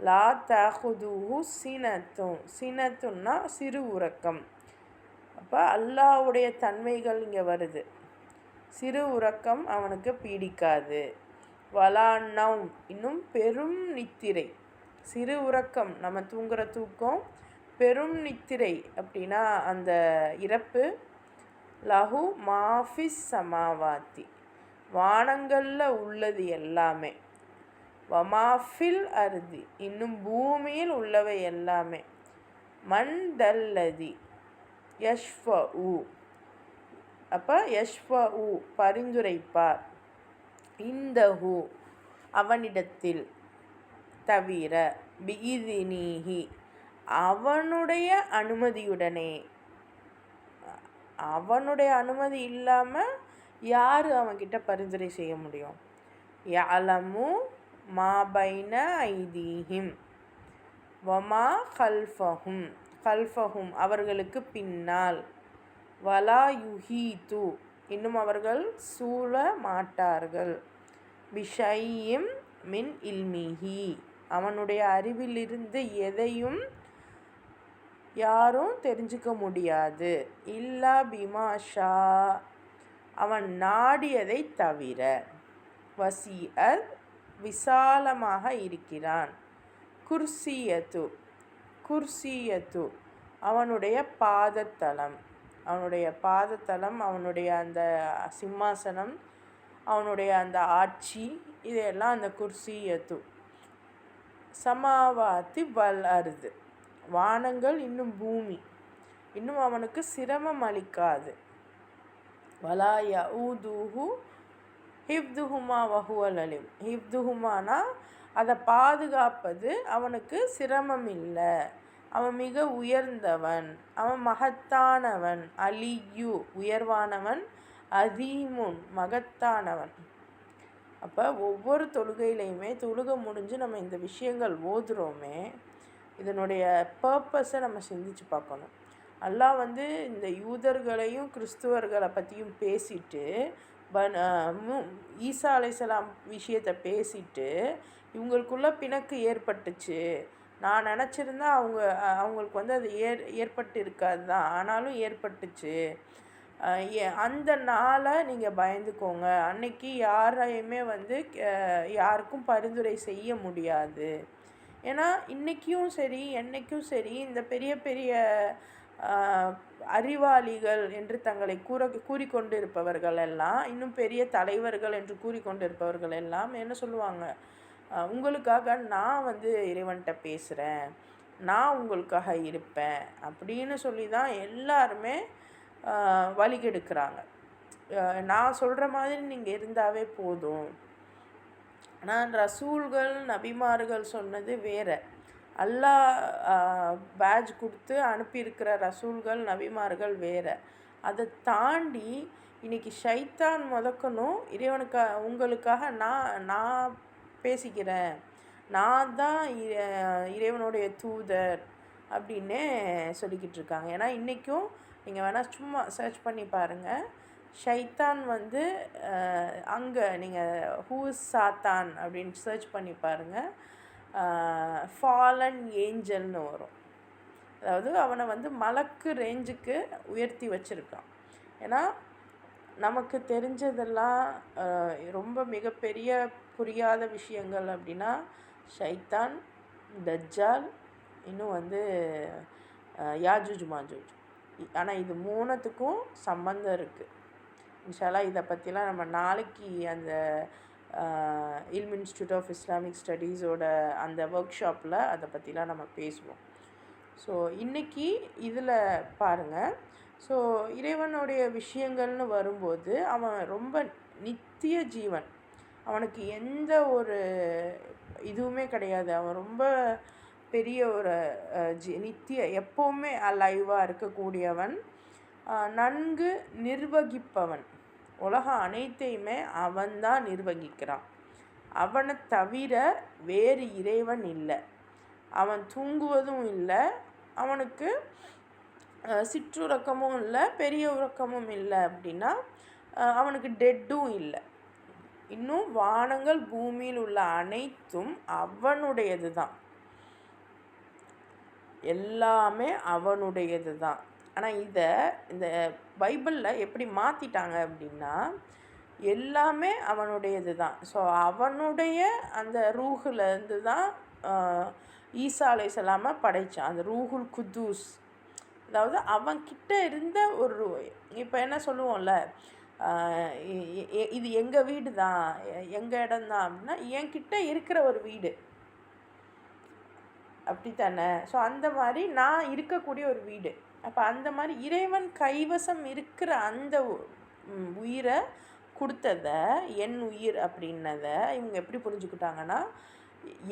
லா தகுதுஹு சினத்துன்னா சிறு உறக்கம். அப்போ அல்லாஹ்வுடைய தன்மைகள் இங்கே வருது. சிறு உறக்கம் அவனுக்கு பீடிக்காது. வலா நௌம் இன்னும் பெரும் நித்திரை. சிறு உறக்கம் நம்ம தூங்குகிற தூக்கம், பெரும் நித்திரை அப்படின்னா அந்த இறப்பு. லஹு மாஃபிஸ் சமாவாத்தி வானங்களில் உள்ளது எல்லாமே, வமாஃபில் அர்தி இன்னும் பூமியில் உள்ளவை எல்லாமே, மண்டல்லதி யஷ்ஃபஉ அப்போ யஷ்ஃபஉ பரிந்துரைப்பார், இந்தஹு அவனிடத்தில், தவிர, பிஇதினிஹி அவனுடைய அனுமதியுடனே. அவனுடைய அனுமதி இல்லாமல் யார் அவன்கிட்ட பரிந்துரை செய்ய முடியும்? யஅலமு மா பைன ஐதீஹிம் வமா கல்ஃபஹும் அவர்களுக்கு பின்னால், வலா யுஹீது இன்னும் அவர்கள் சூழ மாட்டார்கள், பிஷையும் மின் இல்மிஹி அவனுடைய அறிவிலிருந்து எதையும் யாரும் தெரிஞ்சுக்க முடியாது. இல்லா பிமாஷா, அவன் நாடியதை தவிர. வசிஅர், விசாலமாக இருக்கிறான். குர்சியத்து, குர்சியத்து அவனுடைய பாதத்தலம், அவனுடைய பாதத்தலம், அவனுடைய அந்த சிம்மாசனம், அவனுடைய அந்த ஆட்சி, இதையெல்லாம் அந்த குர்சியத்து. சமாவாத்தி வல் அருது, வானங்கள் இன்னும் பூமி இன்னும் அவனுக்கு சிரமம் அளிக்காது. வலா யஊதுஹு ஹிஃப்துஹுமா வஹுவல் அலீம். ஹிஃப்துஹுமானா அதை பாதுகாப்பது அவனுக்கு சிரமம் இல்லை. அவன் மிக உயர்ந்தவன், அவன் மகத்தானவன். அலியு உயர்வானவன், அதீமுன் மகத்தானவன். அப்போ ஒவ்வொரு தொழுகையிலையுமே தொழுகை முடிஞ்சு நம்ம இந்த விஷயங்கள் ஓதுறோமே, இதனுடைய பர்பஸை நம்ம சிந்திச்சு பார்க்கணும். அல்லாஹ் இந்த யூதர்களையும் கிறிஸ்துவர்களை பற்றியும் பேசிட்டு ஈசா அலைஹிஸ்ஸலாம் விஷயத்தை பேசிட்டு இவங்களுக்குள்ள பிணக்கு ஏற்பட்டுச்சு, நான் நினச்சிருந்தா அவங்களுக்கு அது ஏற்பட்டு இருக்காது தான், ஆனாலும் ஏற்பட்டுச்சு, அந்த நாளை நீங்கள் பயந்துக்கோங்க, அன்னைக்கு யாரையுமே யாருக்கும் பரிந்துரை செய்ய முடியாது. ஏன்னா இன்றைக்கும் சரி என்றைக்கும் சரி இந்த பெரிய பெரிய அறிவாளிகள் என்று தங்களை கூறிக்கொண்டு இருப்பவர்கள் எல்லாம், இன்னும் பெரிய தலைவர்கள் என்று கூறிக்கொண்டு இருப்பவர்கள் எல்லாம் என்ன சொல்லுவாங்க, உங்களுக்காக நான் இறைவன்கிட்ட பேசுகிறேன், நான் உங்களுக்காக இருப்பேன் அப்படின்னு சொல்லி தான் எல்லாருமே வழிகெடுக்கிறாங்க. நான் சொல்கிற மாதிரி நீங்கள் இருந்தாவே போதும். ஆனால் ரசூல்கள் நபிமார்கள் சொன்னது வேறு. அல்லாஹ் பேட்ஜ் கொடுத்து அனுப்பியிருக்கிற ரசூல்கள் நபிமார்கள் வேறு. அதை தாண்டி இன்றைக்கி ஷைத்தான் முதக்கணும் உங்களுக்காக நான் பேசிக்கிறேன், நான் தான் இறைவனுடைய தூதர் அப்படின்னே சொல்லிக்கிட்டு இருக்காங்க. ஏன்னா இன்றைக்கும் நீங்கள் வேணால் சும்மா சர்ச் பண்ணி பாருங்கள், ஷைத்தான் அங்கே நீங்கள் ஹூஸ் சாத்தான் அப்படின்னு சர்ச் பண்ணி பாருங்கள், ஃபாலன் ஏஞ்சல்னு வரும். அதாவது அவனை மலக்கு ரேஞ்சுக்கு உயர்த்தி வச்சுருக்கான். ஏன்னா நமக்கு தெரிஞ்சதெல்லாம் ரொம்ப மிகப்பெரிய புரியாத விஷயங்கள் அப்படின்னா ஷைத்தான், தஜ்ஜால், இன்னும் யாஜூஜ் மாஜூஜ். ஆனால் இது மூணுத்துக்கும் சம்பந்தம் இருக்குது. இன்ஷால்லா இதை பற்றிலாம் நம்ம நாளைக்கு அந்த இல்ம் இன்ஸ்டியூட் ஆஃப் இஸ்லாமிக் ஸ்டடீஸோட அந்த ஒர்க் ஷாப்பில் அதை பற்றிலாம் நம்ம பேசுவோம். ஸோ இன்றைக்கி இதில் பாருங்கள், ஸோ இறைவனுடைய விஷயங்கள்னு வரும்போது அவன் ரொம்ப நித்திய ஜீவன், அவனுக்கு எந்த ஒரு இதுவுமே கிடையாது, அவன் ரொம்ப பெரிய ஒரு நித்திய எப்போவுமே அலைவாக இருக்கக்கூடியவன், நன்கு நிர்வகிப்பவன். உலகம் அனைத்தையுமே அவன்தான் நிர்வகிக்கிறான். அவனை தவிர வேறு இறைவன் இல்லை. அவன் தூங்குவதும் இல்லை, அவனுக்கு சிற்றுறக்கமும் இல்லை, பெரிய உறக்கமும் இல்லை. அப்படின்னா அவனுக்கு டெட்டும் இல்லை. இன்னும் வானங்கள் பூமியில் உள்ள அனைத்தும் அவனுடையது தான், எல்லாமே அவனுடையது தான். ஆனால் இந்த பைபிளில் எப்படி மாற்றிட்டாங்க அப்படின்னா, எல்லாமே அவனுடையது தான். ஸோ அவனுடைய அந்த ரூஹுலேருந்து தான் ஈசா அலைஹிஸ்ஸலாமை படைத்தான், அந்த ரூஹுல் குத்தூஸ். அதாவது அவன்கிட்ட இருந்த ஒரு இப்போ என்ன சொல்லுவோம்ல, இது எங்கள் வீடு தான், எங்கள் இடம்தான் அப்படின்னா என்கிட்ட இருக்கிற ஒரு வீடு அப்படித்தானே. ஸோ அந்த மாதிரி நான் இருக்கக்கூடிய ஒரு வீடு. அப்போ அந்த மாதிரி இறைவன் கைவசம் இருக்கிற அந்த உயிரை கொடுத்ததை என் உயிர் அப்படின்னதை இவங்க எப்படி புரிஞ்சுக்கிட்டாங்கன்னா,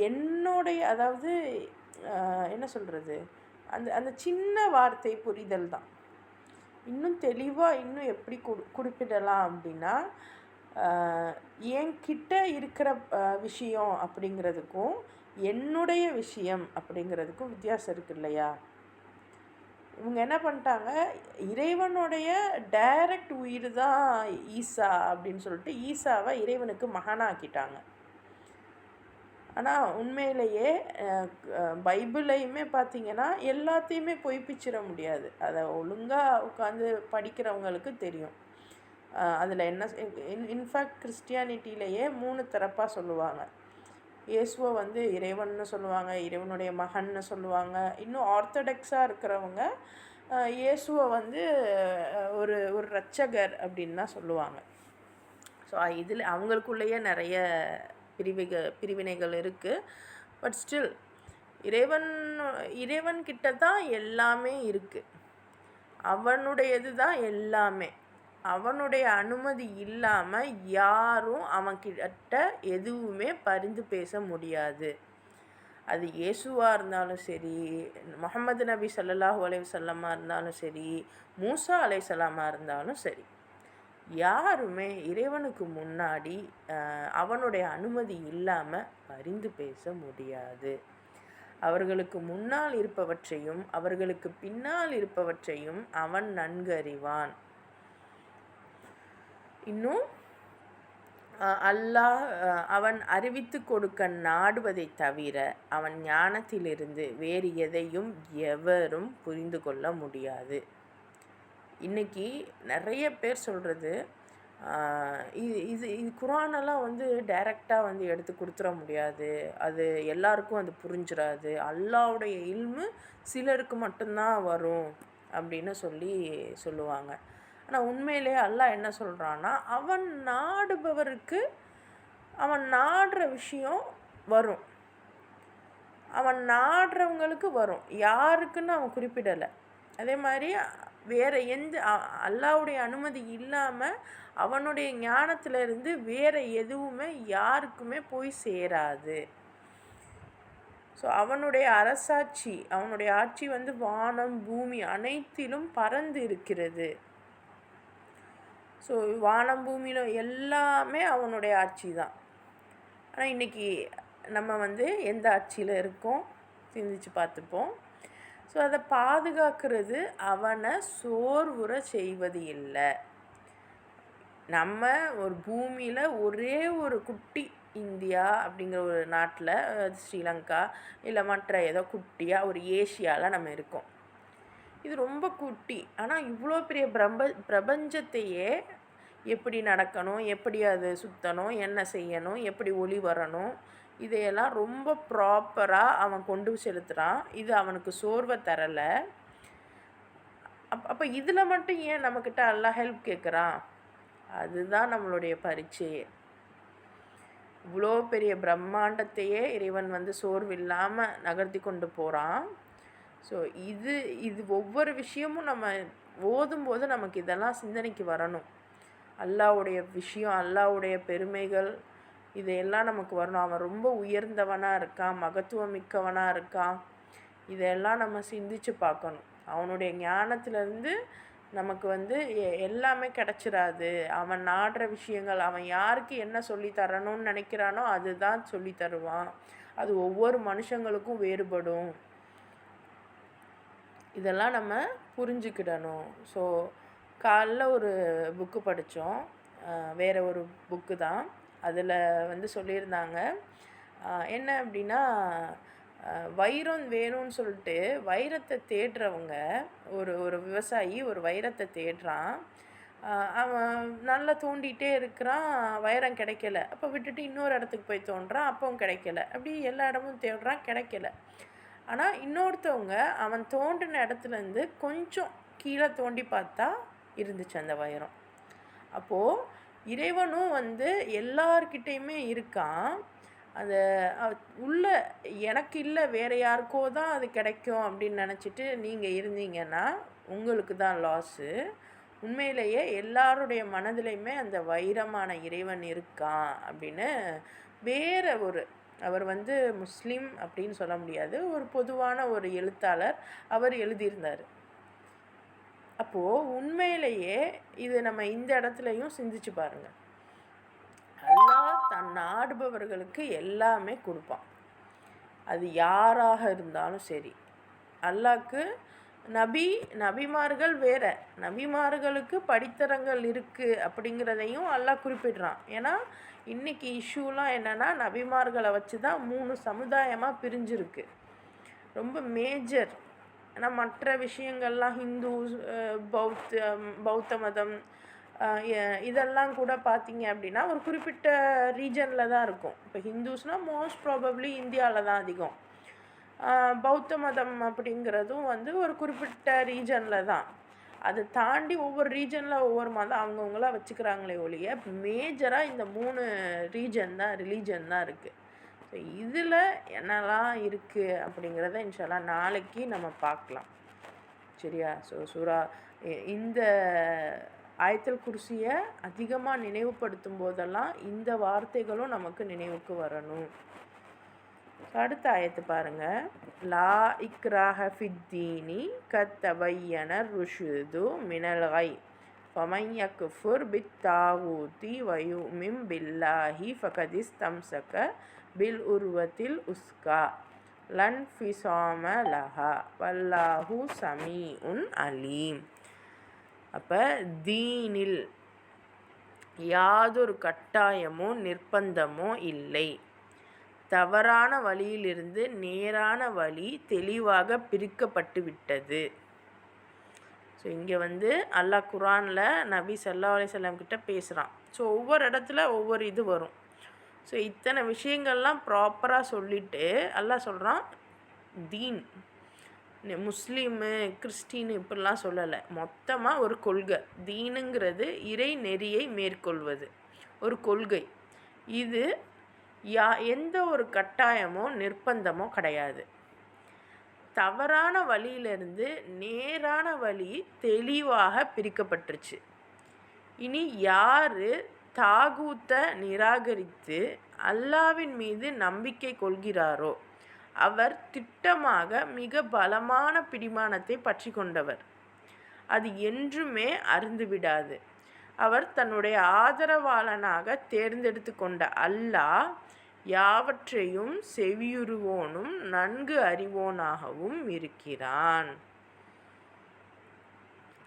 என்னுடைய அதாவது என்ன சொல்கிறது, அந்த சின்ன வார்த்தை புரிதல் தான். இன்னும் தெளிவாக இன்னும் எப்படி குறிப்பிடலாம் அப்படின்னா, என்கிட்ட இருக்கிற விஷயம் அப்படிங்கிறதுக்கும் என்னுடைய விஷயம் அப்படிங்கிறதுக்கும் வித்தியாசம் இருக்குது இல்லையா. இவங்க என்ன பண்ணிட்டாங்க, இறைவனுடைய டைரக்ட் உயிர் தான் ஈசா அப்படின்னு சொல்லிட்டு ஈசாவை இறைவனுக்கு மகனாக்கிட்டாங்க. ஆனால் உண்மையிலேயே பைபிளையுமே பார்த்திங்கன்னா எல்லாத்தையுமே பொய்ப்பிச்சிட முடியாது. அதை ஒழுங்காக உட்காந்து படிக்கிறவங்களுக்கு தெரியும் அதில் என்ன. இன்ஃபேக்ட் கிறிஸ்டியானிட்டியிலேயே 3 தரப்பாக சொல்லுவாங்க. இயேசுவை வந்து இறைவன்னு சொல்லுவாங்க, இறைவனுடைய மகன்னு சொல்லுவாங்க. இன்னும் ஆர்த்தடாக்ஸாக இருக்கிறவங்க இயேசுவை வந்து ஒரு ஒரு இரட்சகர் அப்படின்னு தான் சொல்லுவாங்க. ஸோ இதில் அவங்களுக்குள்ளேயே நிறைய பிரிவினைகள் இருக்குது. பட் ஸ்டில் இறைவன்கிட்ட தான் எல்லாமே இருக்குது. அவனுடையது தான் எல்லாமே. அவனுடைய அனுமதி இல்லாமல் யாரும் அவன்கிட்ட எதுவுமே பரிந்து பேச முடியாது. அது இயேசுவாக இருந்தாலும் சரி, முஹம்மது நபி ஸல்லல்லாஹு அலைஹி வஸல்லமாக இருந்தாலும் சரி, மூசா அலைஹிஸ்ஸலாமாக இருந்தாலும் சரி, யாருமே இறைவனுக்கு முன்னாடி அவனுடைய அனுமதி இல்லாமல் பரிந்து பேச முடியாது. அவர்களுக்கு முன்னால் இருப்பவற்றையும் அவர்களுக்கு பின்னால் இருப்பவற்றையும் அவன் நன்கறிவான். இன்னும் அல்லாஹ் அவன் அறிவித்து கொடுக்க நாடுவதை தவிர அவன் ஞானத்திலிருந்து வேறு எதையும் எவரும் புரிந்து கொள்ள முடியாது. இன்றைக்கி நிறைய பேர் சொல்கிறது இது இது இது குரானெல்லாம் வந்து டைரெக்டாக வந்து எடுத்து கொடுத்துட முடியாது, அது எல்லாருக்கும் அது புரிஞ்சிடாது, அல்லாஹ்வுடைய இல்மு சிலருக்கு மட்டும்தான் வரும் அப்படின்னு சொல்லுவாங்க. ஆனால் உண்மையிலே அல்லாஹ் என்ன சொல்கிறான்னா, அவன் நாடுபவருக்கு அவன் நாடுற விஷயம் வரும், அவன் நாடுறவங்களுக்கு வரும், யாருக்குன்னு அவன் குறிப்பிடலை. அதே மாதிரி வேறு எந்த அல்லாஹ்வுடைய அனுமதி இல்லாமல் அவனுடைய ஞானத்திலிருந்து வேறு எதுவுமே யாருக்குமே போய் சேராது. ஸோ அவனுடைய அரசாட்சி, அவனுடைய ஆட்சி வந்து வானம் பூமி அனைத்திலும் பறந்து இருக்கிறது. ஸோ வானம் பூமியில் எல்லாமே அவனுடைய ஆட்சி தான். ஆனால் இன்றைக்கி நம்ம வந்து எந்த ஆட்சியில் இருக்கோம் சிந்திச்சு பார்த்துப்போம். ஸோ அதை பாதுகாக்கிறது அவனை சோர்வுற செய்வது இல்லை. நம்ம ஒரு பூமியில் ஒரே ஒரு குட்டி இந்தியா அப்படிங்கிற ஒரு நாட்டில், ஸ்ரீலங்கா இல்லை மற்ற ஏதோ குட்டியாக ஒரு ஏஷியாவில் நம்ம இருக்கோம். இது ரொம்ப குட்டி. ஆனால் இவ்வளோ பெரிய பிரபஞ்சத்தையே எப்படி நடக்கணும், எப்படி அது சுற்றணும், என்ன செய்யணும், எப்படி ஒளி வரணும், இதையெல்லாம் ரொம்ப ப்ராப்பராக அவன் கொண்டு செலுத்துகிறான். இது அவனுக்கு சோர்வை தரலை. அப்போ இதில் மட்டும் ஏன் நம்மக்கிட்ட அல்லாஹ் ஹெல்ப் கேட்குறான்? அதுதான் நம்மளுடைய பரீட்சையே. இவ்வளோ பெரிய பிரம்மாண்டத்தையே இறைவன் வந்து சோர்வு இல்லாமல் நகர்த்தி கொண்டு போகிறான். ஸோ இது ஒவ்வொரு விஷயமும் நம்ம ஓதும்போது நமக்கு இதெல்லாம் சிந்தனைக்கு வரணும். அல்லாஹ்வுடைய விஷயம், அல்லாஹ்வுடைய பெருமைகள் இதையெல்லாம் நமக்கு வரணும். அவன் ரொம்ப உயர்ந்தவனாக இருக்கான், மகத்துவம் மிக்கவனாக இருக்கான், இதெல்லாம் நம்ம சிந்திச்சு பார்க்கணும். அவனுடைய ஞானத்திலேருந்து நமக்கு வந்து எல்லாமே கிடச்சிடாது. அவன் நாடுற விஷயங்கள், அவன் யாருக்கு என்ன சொல்லி தரணும்னு நினைக்கிறானோ அதுதான் சொல்லி தருவான். அது ஒவ்வொரு மனுஷங்களுக்கும் வேறுபடும். இதெல்லாம் நம்ம புரிஞ்சுக்கிடணும். ஸோ காலைல ஒரு புக்கு படித்தோம், வேறு ஒரு புக்கு தான். அதில் வந்து சொல்லியிருந்தாங்க என்ன அப்படின்னா, வைரம் வேணும்னு சொல்லிட்டு வைரத்தை தேடுறவங்க, ஒரு விவசாயி ஒரு வைரத்தை தேடுறான். அவன் நல்லா தோண்டிகிட்டே இருக்கிறான், வைரம் கிடைக்கல. அப்போ விட்டுட்டு இன்னொரு இடத்துக்கு போய் தோன்றான், அப்பவும் கிடைக்கல. அப்படி எல்லா இடமும் தேடுறான், கிடைக்கல. ஆனால் இன்னொருத்தவங்க அவன் தோண்டின இடத்துலேருந்து கொஞ்சம் கீழே தோண்டி பார்த்தா இருந்துச்சு அந்த வைரம். அப்போது இறைவனும் வந்து எல்லார்கிட்டேயுமே இருக்கான். அதை உள்ள எனக்கு இல்லை வேறு யாருக்கோ தான் அது கிடைக்கும் அப்படின்னு நினச்சிட்டு நீங்கள் இருந்தீங்கன்னா உங்களுக்கு தான் லாஸு. உண்மையிலேயே எல்லாருடைய மனதிலையுமே அந்த வைரமான இறைவன் இருக்கான் அப்படின்னு வேறு அவர் வந்து முஸ்லீம் அப்படின்னு சொல்ல முடியாது, ஒரு பொதுவான ஒரு எழுத்தாளர் அவர் எழுதியிருந்தார். அப்போது உண்மையிலேயே இது நம்ம இந்த இடத்துலையும் சிந்திச்சு பாருங்கள். அல்லாஹ் தன் நாடுபவர்களுக்கு எல்லாமே கொடுப்பான், அது யாராக இருந்தாலும் சரி. அல்லாஹ்க்கு நபிமார்கள் வேற, நபிமார்களுக்கு படித்தரங்கள் இருக்குது அப்படிங்கிறதையும் அல்லாஹ் குறிப்பிடுறான். ஏன்னா இன்றைக்கி இஷ்யூலாம் என்னென்னா நபிமார்களை வச்சு தான் 3 சமுதாயமாக பிரிஞ்சிருக்கு. ரொம்ப மேஜர். ஏன்னா மற்ற விஷயங்கள்லாம் ஹிந்து, பௌத்த மதம் இதெல்லாம் கூட பார்த்திங்க அப்படின்னா ஒரு குறிப்பிட்ட ரீஜனில் தான் இருக்கும். இப்போ ஹிந்துஸ்னால் மோஸ்ட் ப்ராபப்ளி இந்தியாவில் தான் அதிகம். பௌத்த மதம் அப்படிங்கிறதும் ஒரு குறிப்பிட்ட ரீஜனில் தான். அதை தாண்டி ஒவ்வொரு ரீஜனில் ஒவ்வொரு மதம் அவங்கவுங்களாம் வச்சுக்கிறாங்களே ஒழிய மேஜராக இந்த 3 ரிலீஜன் தான் இருக்குது. ஸோ இதில் என்னெல்லாம் இருக்குது அப்படிங்கிறத இன்ஷால்லா நாளைக்கு நம்ம பார்க்கலாம். சரியா? ஸோ இந்த ஆயத்துல் குர்சியை அதிகமாக நினைவுபடுத்தும் போதெல்லாம் இந்த வார்த்தைகளும் நமக்கு நினைவுக்கு வரணும். அடுத்த ஆயத்து பாருங்கள். லா இக்ராஹ ஃபித்தீனி கத்தபையன ருஷுது மினல் கை ஃபமன் யக்ஃபுர் பித்தாகூதி வயுமின் பில்லாஹி ஃபகதிஸ் தம்சக பில் உருவத்தில் உஸ்கா லன் ஃபிசாம லஹா வல்லாஹு சமீஉன் அலீம். அப்போ தீனில் யாதொரு கட்டாயமோ நிர்பந்தமோ இல்லை. தவறான வழியிலிருந்து நேரான வழி தெளிவாக பிரிக்கப்பட்டு விட்டது. ஸோ இங்கே அல்லாஹ் குரானில் நபி ஸல்லல்லாஹு அலைஹி வஸல்லம் கிட்ட பேசுகிறான். ஸோ ஒவ்வொரு இடத்துல ஒவ்வொரு இது வரும். ஸோ இத்தனை விஷயங்கள்லாம் ப்ராப்பராக சொல்லிவிட்டு அல்லாஹ் சொல்கிறான் தீன். முஸ்லீமு கிறிஸ்டின் இப்படிலாம் சொல்லலை, மொத்தமாக ஒரு கொள்கை. தீனுங்கிறது இறை நெறியை மேற்கொள்வது ஒரு கொள்கை. இது எந்த ஒரு கட்டாயமோ நிர்பந்தமோ கிடையாது. தவறான வழியிலிருந்து நேரான வழி தெளிவாக பிரிக்கப்பட்டுருச்சு. இனி யார் தாகூத்தை நிராகரித்து அல்லாவின் மீது நம்பிக்கை கொள்கிறாரோ அவர் திட்டமாக மிக பலமான பிடிமானத்தை பற்றி கொண்டவர். அது என்றுமே அருந்துவிடாது. அவர் தன்னுடைய ஆதரவாளனாக தேர்ந்தெடுத்து கொண்ட அல்லாஹ் யாவற்றையும் செவியுறுவோனும் நன்கு அறிவோனாகவும் இருக்கிறான்.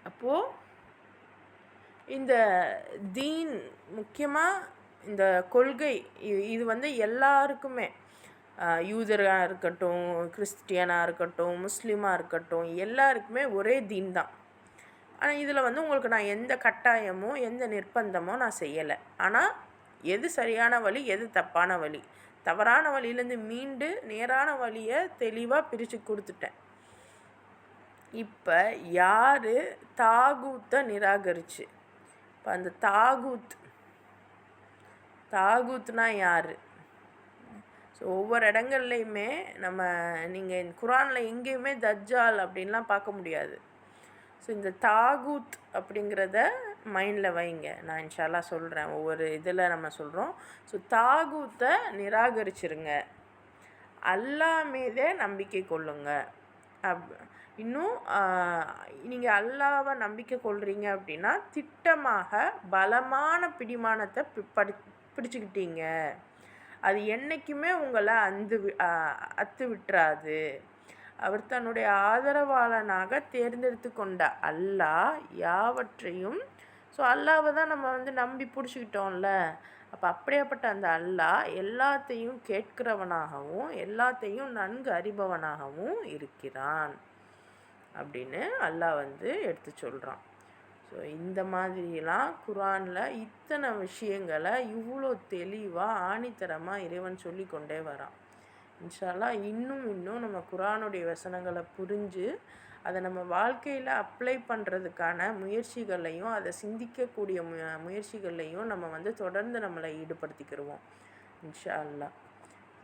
அப்போது இந்த தீன் முக்கியமாக இந்த கொள்கை இது எல்லாருக்குமே, யூதராக இருக்கட்டும், கிறிஸ்டியனாக இருக்கட்டும், முஸ்லீமாக இருக்கட்டும், எல்லாருக்குமே ஒரே தீன் தான். ஆனால் இதில் உங்களுக்கு நான் எந்த கட்டாயமோ எந்த நிர்பந்தமோ நான் செய்யலை. ஆனால் எது சரியான வழி எது தப்பான வழி, தவறான வழியிலேருந்து மீண்டு நேரான வழியை தெளிவாக பிரித்து கொடுத்துட்டேன். இப்போ யார் தாகூத்தை நிராகரிச்சு, இப்போ அந்த தாகூத்னா யார்? ஸோ ஒவ்வொரு இடங்கள்லையுமே நீங்கள் குரானில் எங்கேயுமே தஜ்ஜால் அப்படின்லாம் பார்க்க முடியாது. ஸோ இந்த தாகூத் அப்படிங்கிறத மைண்டில் வைங்க. நான் இன்ஷால்லா சொல்கிறேன், ஒவ்வொரு இதில் நம்ம சொல்கிறோம். ஸோ தாகூத்தை நிராகரிச்சிருங்க, அல்லாஹ் மீதே நம்பிக்கை கொள்ளுங்க. இன்னும் நீங்கள் அல்லாவை நம்பிக்கை கொள்கிறீங்க அப்படின்னா திட்டமாக பலமான பிடிமானத்தை பிடிச்சிக்கிட்டீங்க. அது என்றைக்குமே உங்களை அத்து விட்டுறாது. அவர் தன்னுடைய ஆதரவாளனாக தேர்ந்தெடுத்து கொண்ட அல்லாஹ் யாவற்றையும், ஸோ அல்லாவை தான் நம்ம நம்பி பிடிச்சிக்கிட்டோம்ல, அப்போ அப்படியாப்பட்ட அந்த அல்லாஹ் எல்லாத்தையும் கேட்கிறவனாகவும் எல்லாத்தையும் நன்கு அறிபவனாகவும் இருக்கிறான் அப்படின்னு அல்லாஹ் எடுத்து சொல்கிறான். ஸோ இந்த மாதிரிலாம் குரானில் இத்தனை விஷயங்களை இவ்வளோ தெளிவாக ஆணித்தரமாக இறைவன் சொல்லி கொண்டே வரான். இன்ஷால்லா இன்னும் நம்ம குரானுடைய வசனங்களை புரிஞ்சு அதை நம்ம வாழ்க்கையில் அப்ளை பண்ணுறதுக்கான முயற்சிகளையும் அதை சிந்திக்கக்கூடிய முயற்சிகள்லையும் நம்ம தொடர்ந்து நம்மளை ஈடுபடுத்திக்கிடுவோம் இன்ஷால்லா.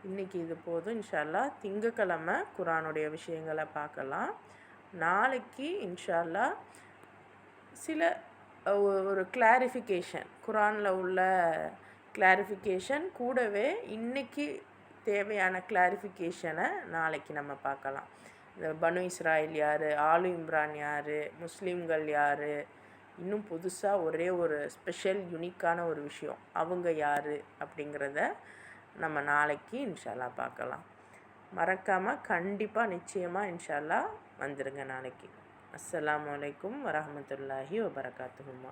இன்றைக்கி இது போதும். இன்ஷால்லா திங்கக்கிழமை குரானுடைய விஷயங்களை பார்க்கலாம். நாளைக்கு இன்ஷால்லா சில ஒரு கிளாரிஃபிகேஷன், குரானில் உள்ள கிளாரிஃபிகேஷன் கூடவே இன்றைக்கி தேவையான கிளாரிஃபிகேஷனை நாளைக்கு நம்ம பார்க்கலாம். இந்த பனு இஸ்ராயில் யார், ஆலு இம்ரான் யார், முஸ்லீம்கள் யார், இன்னும் புதுசாக ஒரே ஒரு ஸ்பெஷல் யூனிக்கான ஒரு விஷயம் அவங்க யார் அப்படிங்கிறத நம்ம நாளைக்கு இன்ஷால்லா பார்க்கலாம். மறக்காமல் கண்டிப்பாக நிச்சயமாக இன்ஷால்லா வந்துடுங்க நாளைக்கு. அஸ்ஸலாமு அலைக்கும் வரஹ்மத்துல்லாஹி வபரகாத்துஹும்மா.